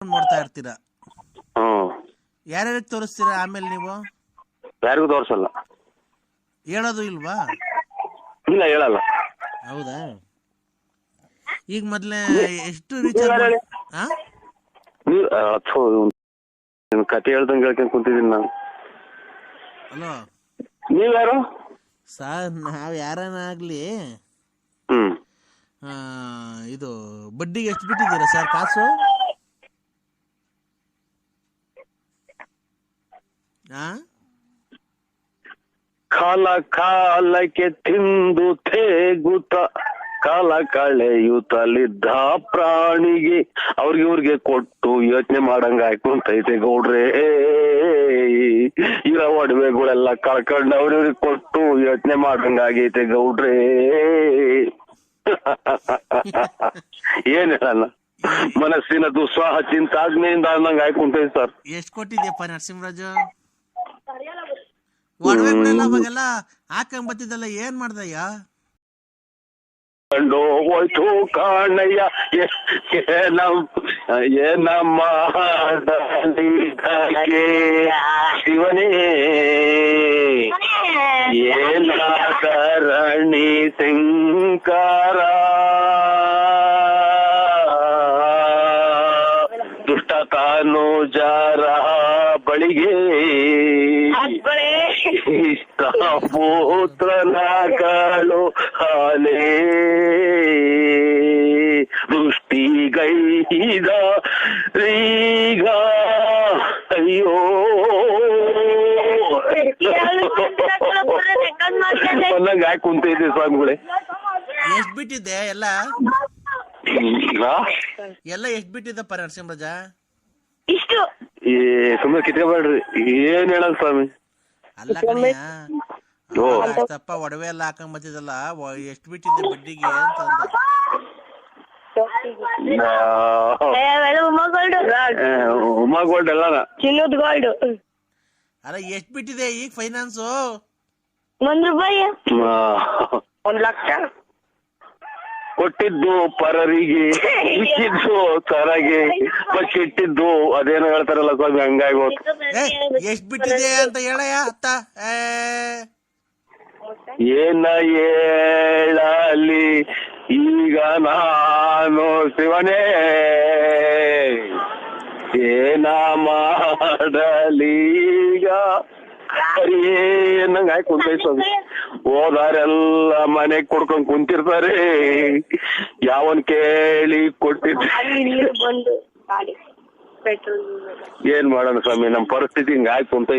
[SPEAKER 4] ನೋಡ್ತಾ ಇರ್ತೀರಾ. ಯಾರ್ಯಾರಿಗೆ ತೋರಿಸ್ತೀರಾ ಆಮೇಲೆ ನೀವು?
[SPEAKER 2] ಯಾರಿಗೂ ತೋರ್ಸಲ್ಲ.
[SPEAKER 4] ಹೇಳೋದು ಇಲ್ವಾ?
[SPEAKER 2] ಇಲ್ಲ, ಹೇಳಲ್ಲ.
[SPEAKER 4] ಹೌದಾ? ಈಗ ಮೊದ್ಲೇ ಎಷ್ಟು ರೀಚಾರ್ಜ್?
[SPEAKER 2] ಕತೆ ಹೇಳ್ದಂಗೆ ಹೇಳ್ಕೊಂಡ್ ಕುಂತಿದ್ದೀನಿ ನಾನು.
[SPEAKER 4] ಹಲೋ,
[SPEAKER 2] ನೀವ್ಯಾರು
[SPEAKER 4] ಸರ್? ನಾವ್ ಯಾರನ್ನ ಆಗ್ಲಿ ಇದು ಬಡ್ಡಿಗೆ ಎಷ್ಟು ಬಿಟ್ಟಿದ್ದೀರಾ ಸರ್ ಕಾಸು?
[SPEAKER 2] ಕಾಲ ಕಾಲಕ್ಕೆ ತಿಂದು ತೇಗುತ್ತ ಕಾಲ ಕಳೆಯುತ್ತಲಿದ್ದ ಪ್ರಾಣಿಗೆ ಅವ್ರಿಗೆ ಕೊಟ್ಟು ಯೋಚನೆ ಮಾಡಂಗ ಆಯ್ಕೊಂತೈತೆ ಗೌಡ್ರೆ. ಇರೋ ಒಡವೆಗಳೆಲ್ಲ ಕಳ್ಕೊಂಡು ಅವ್ರಿಗೆ ಕೊಟ್ಟು ಯೋಚನೆ ಮಾಡಂಗ ಆಗೈತೆ ಗೌಡ್ರೆ. ಏನ್ ಹೇಳಲ್ಲ, ಮನಸ್ಸಿನ ದುಸ್ಸಾಹ ಚಿಂತಾಗ್ನೆಯಿಂದ ಅನ್ನಂಗ ಆಯ್ಕೊಂತೈತೆ ಸರ್.
[SPEAKER 4] ಎಷ್ಟು ಕೊಟ್ಟಿದ್ಯಪ್ಪ ನರಸಿಂಹರಾಜು? ಒಡವೆಗಳೆಲ್ಲ ಅವಾಗೆಲ್ಲ ಹಾಕೊಂಬತ್ತಿದ್ದಲ್ಲ, ಏನ್ ಮಾಡ್ದಯ್ಯ?
[SPEAKER 2] ಕಂಡು ಹೋಯ್ತು ಕಾಣಯ್ಯ, ಏನಮ್ಮ ಶಿವನೇ, ಏನಾದರಣಿ ಶಂಕರ, ದುಷ್ಟ ತಾನುಜರ ಬಳಿಗೆ ಇಷ್ಟ ಪುತ್ರನ ಕಾಳು ಹಾಲೇ, ದೃಷ್ಟಿಗೈದ ಈಗ ಅಯ್ಯೋ ಅನ್ನಂಗ ಯಾಕೆ ಕುಂತಿದ್ದೆ ಸ್ವಾಮಿಗಳೇ.
[SPEAKER 4] ಎಷ್ಟ್ ಬಿಟ್ಟಿದ್ದೆ ಎಲ್ಲ ಎಷ್ಟ್ ಬಿಟ್ಟಿದ್ದಪ್ಪ ನರಸಿಂಹರಾಜ?
[SPEAKER 3] ಇಷ್ಟು
[SPEAKER 2] ಸುಮ್ಮನೆ ಕಿತ್ಕೊಬೇಡ್ರಿ, ಏನ್ ಹೇಳಲ್ ಸ್ವಾಮಿ.
[SPEAKER 4] ಅಲ್ಲ ಕಣಯ್ಯ, ಅಷ್ಟಪ್ಪ ಒಡವೆ ಎಲ್ಲ ಹಾಕೊಂಬತ್ತಿದಲ್ಲ, ಎಷ್ಟು ಬಿಟ್ಟಿದ್ದೆ ಬಡ್ಡಿಗೆ ಅಂತ ಅಂದ.
[SPEAKER 2] ಉಮಾ ಗೋಲ್ಡ್ ಎಲ್ಲ
[SPEAKER 3] ಚಿನ್ನದ ಗೋಲ್ಡ್.
[SPEAKER 4] ಅಲ್ಲ ಎಷ್ಟು ಬಿಟ್ಟಿದೆ ಈಗ ಫೈನಾನ್ಸು?
[SPEAKER 3] ₹1. 1,00,000
[SPEAKER 2] ಕೊಟ್ಟಿದ್ದು ಪರರಿಗೆ, ಇಕ್ಕಿದ್ದು ತರಗೆ, ಬಚ್ಚಿಟ್ಟಿದ್ದು ಅದೇನೋ ಹೇಳ್ತಾರಲ್ಲ ಸ್ವಾಮಿ, ಹಂಗಾಗಿ
[SPEAKER 4] ಎಷ್ಟ್ ಬಿಟ್ಟಿದೆ ಅಂತ ಹೇಳಯ್ಯ ಅತ್ತ.
[SPEAKER 2] ಏನ ಹೇಳಲಿ ಈಗ ನಾನು ಶಿವನೇ, ಏನ ಮಾಡಲೀಗ ಏನಂಗ ಆಯ್ತು ಕುಂತೈತ. ಹೋದಾರೆಲ್ಲ ಮನೆಗ್ ಕೊಡ್ಕೊಂಡ್ ಕುಂತಿರ್ತಾರೆ, ಯಾವನ್ ಕೇಳಿ ಕೊಟ್ಟಿದ್ದ. ಏನ್ ಮಾಡೋಣ ಸ್ವಾಮಿ, ನಮ್ ಪರಿಸ್ಥಿತಿ ಹಿಂಗ ಆಯ್ತು ಕುಂತೈತಿ.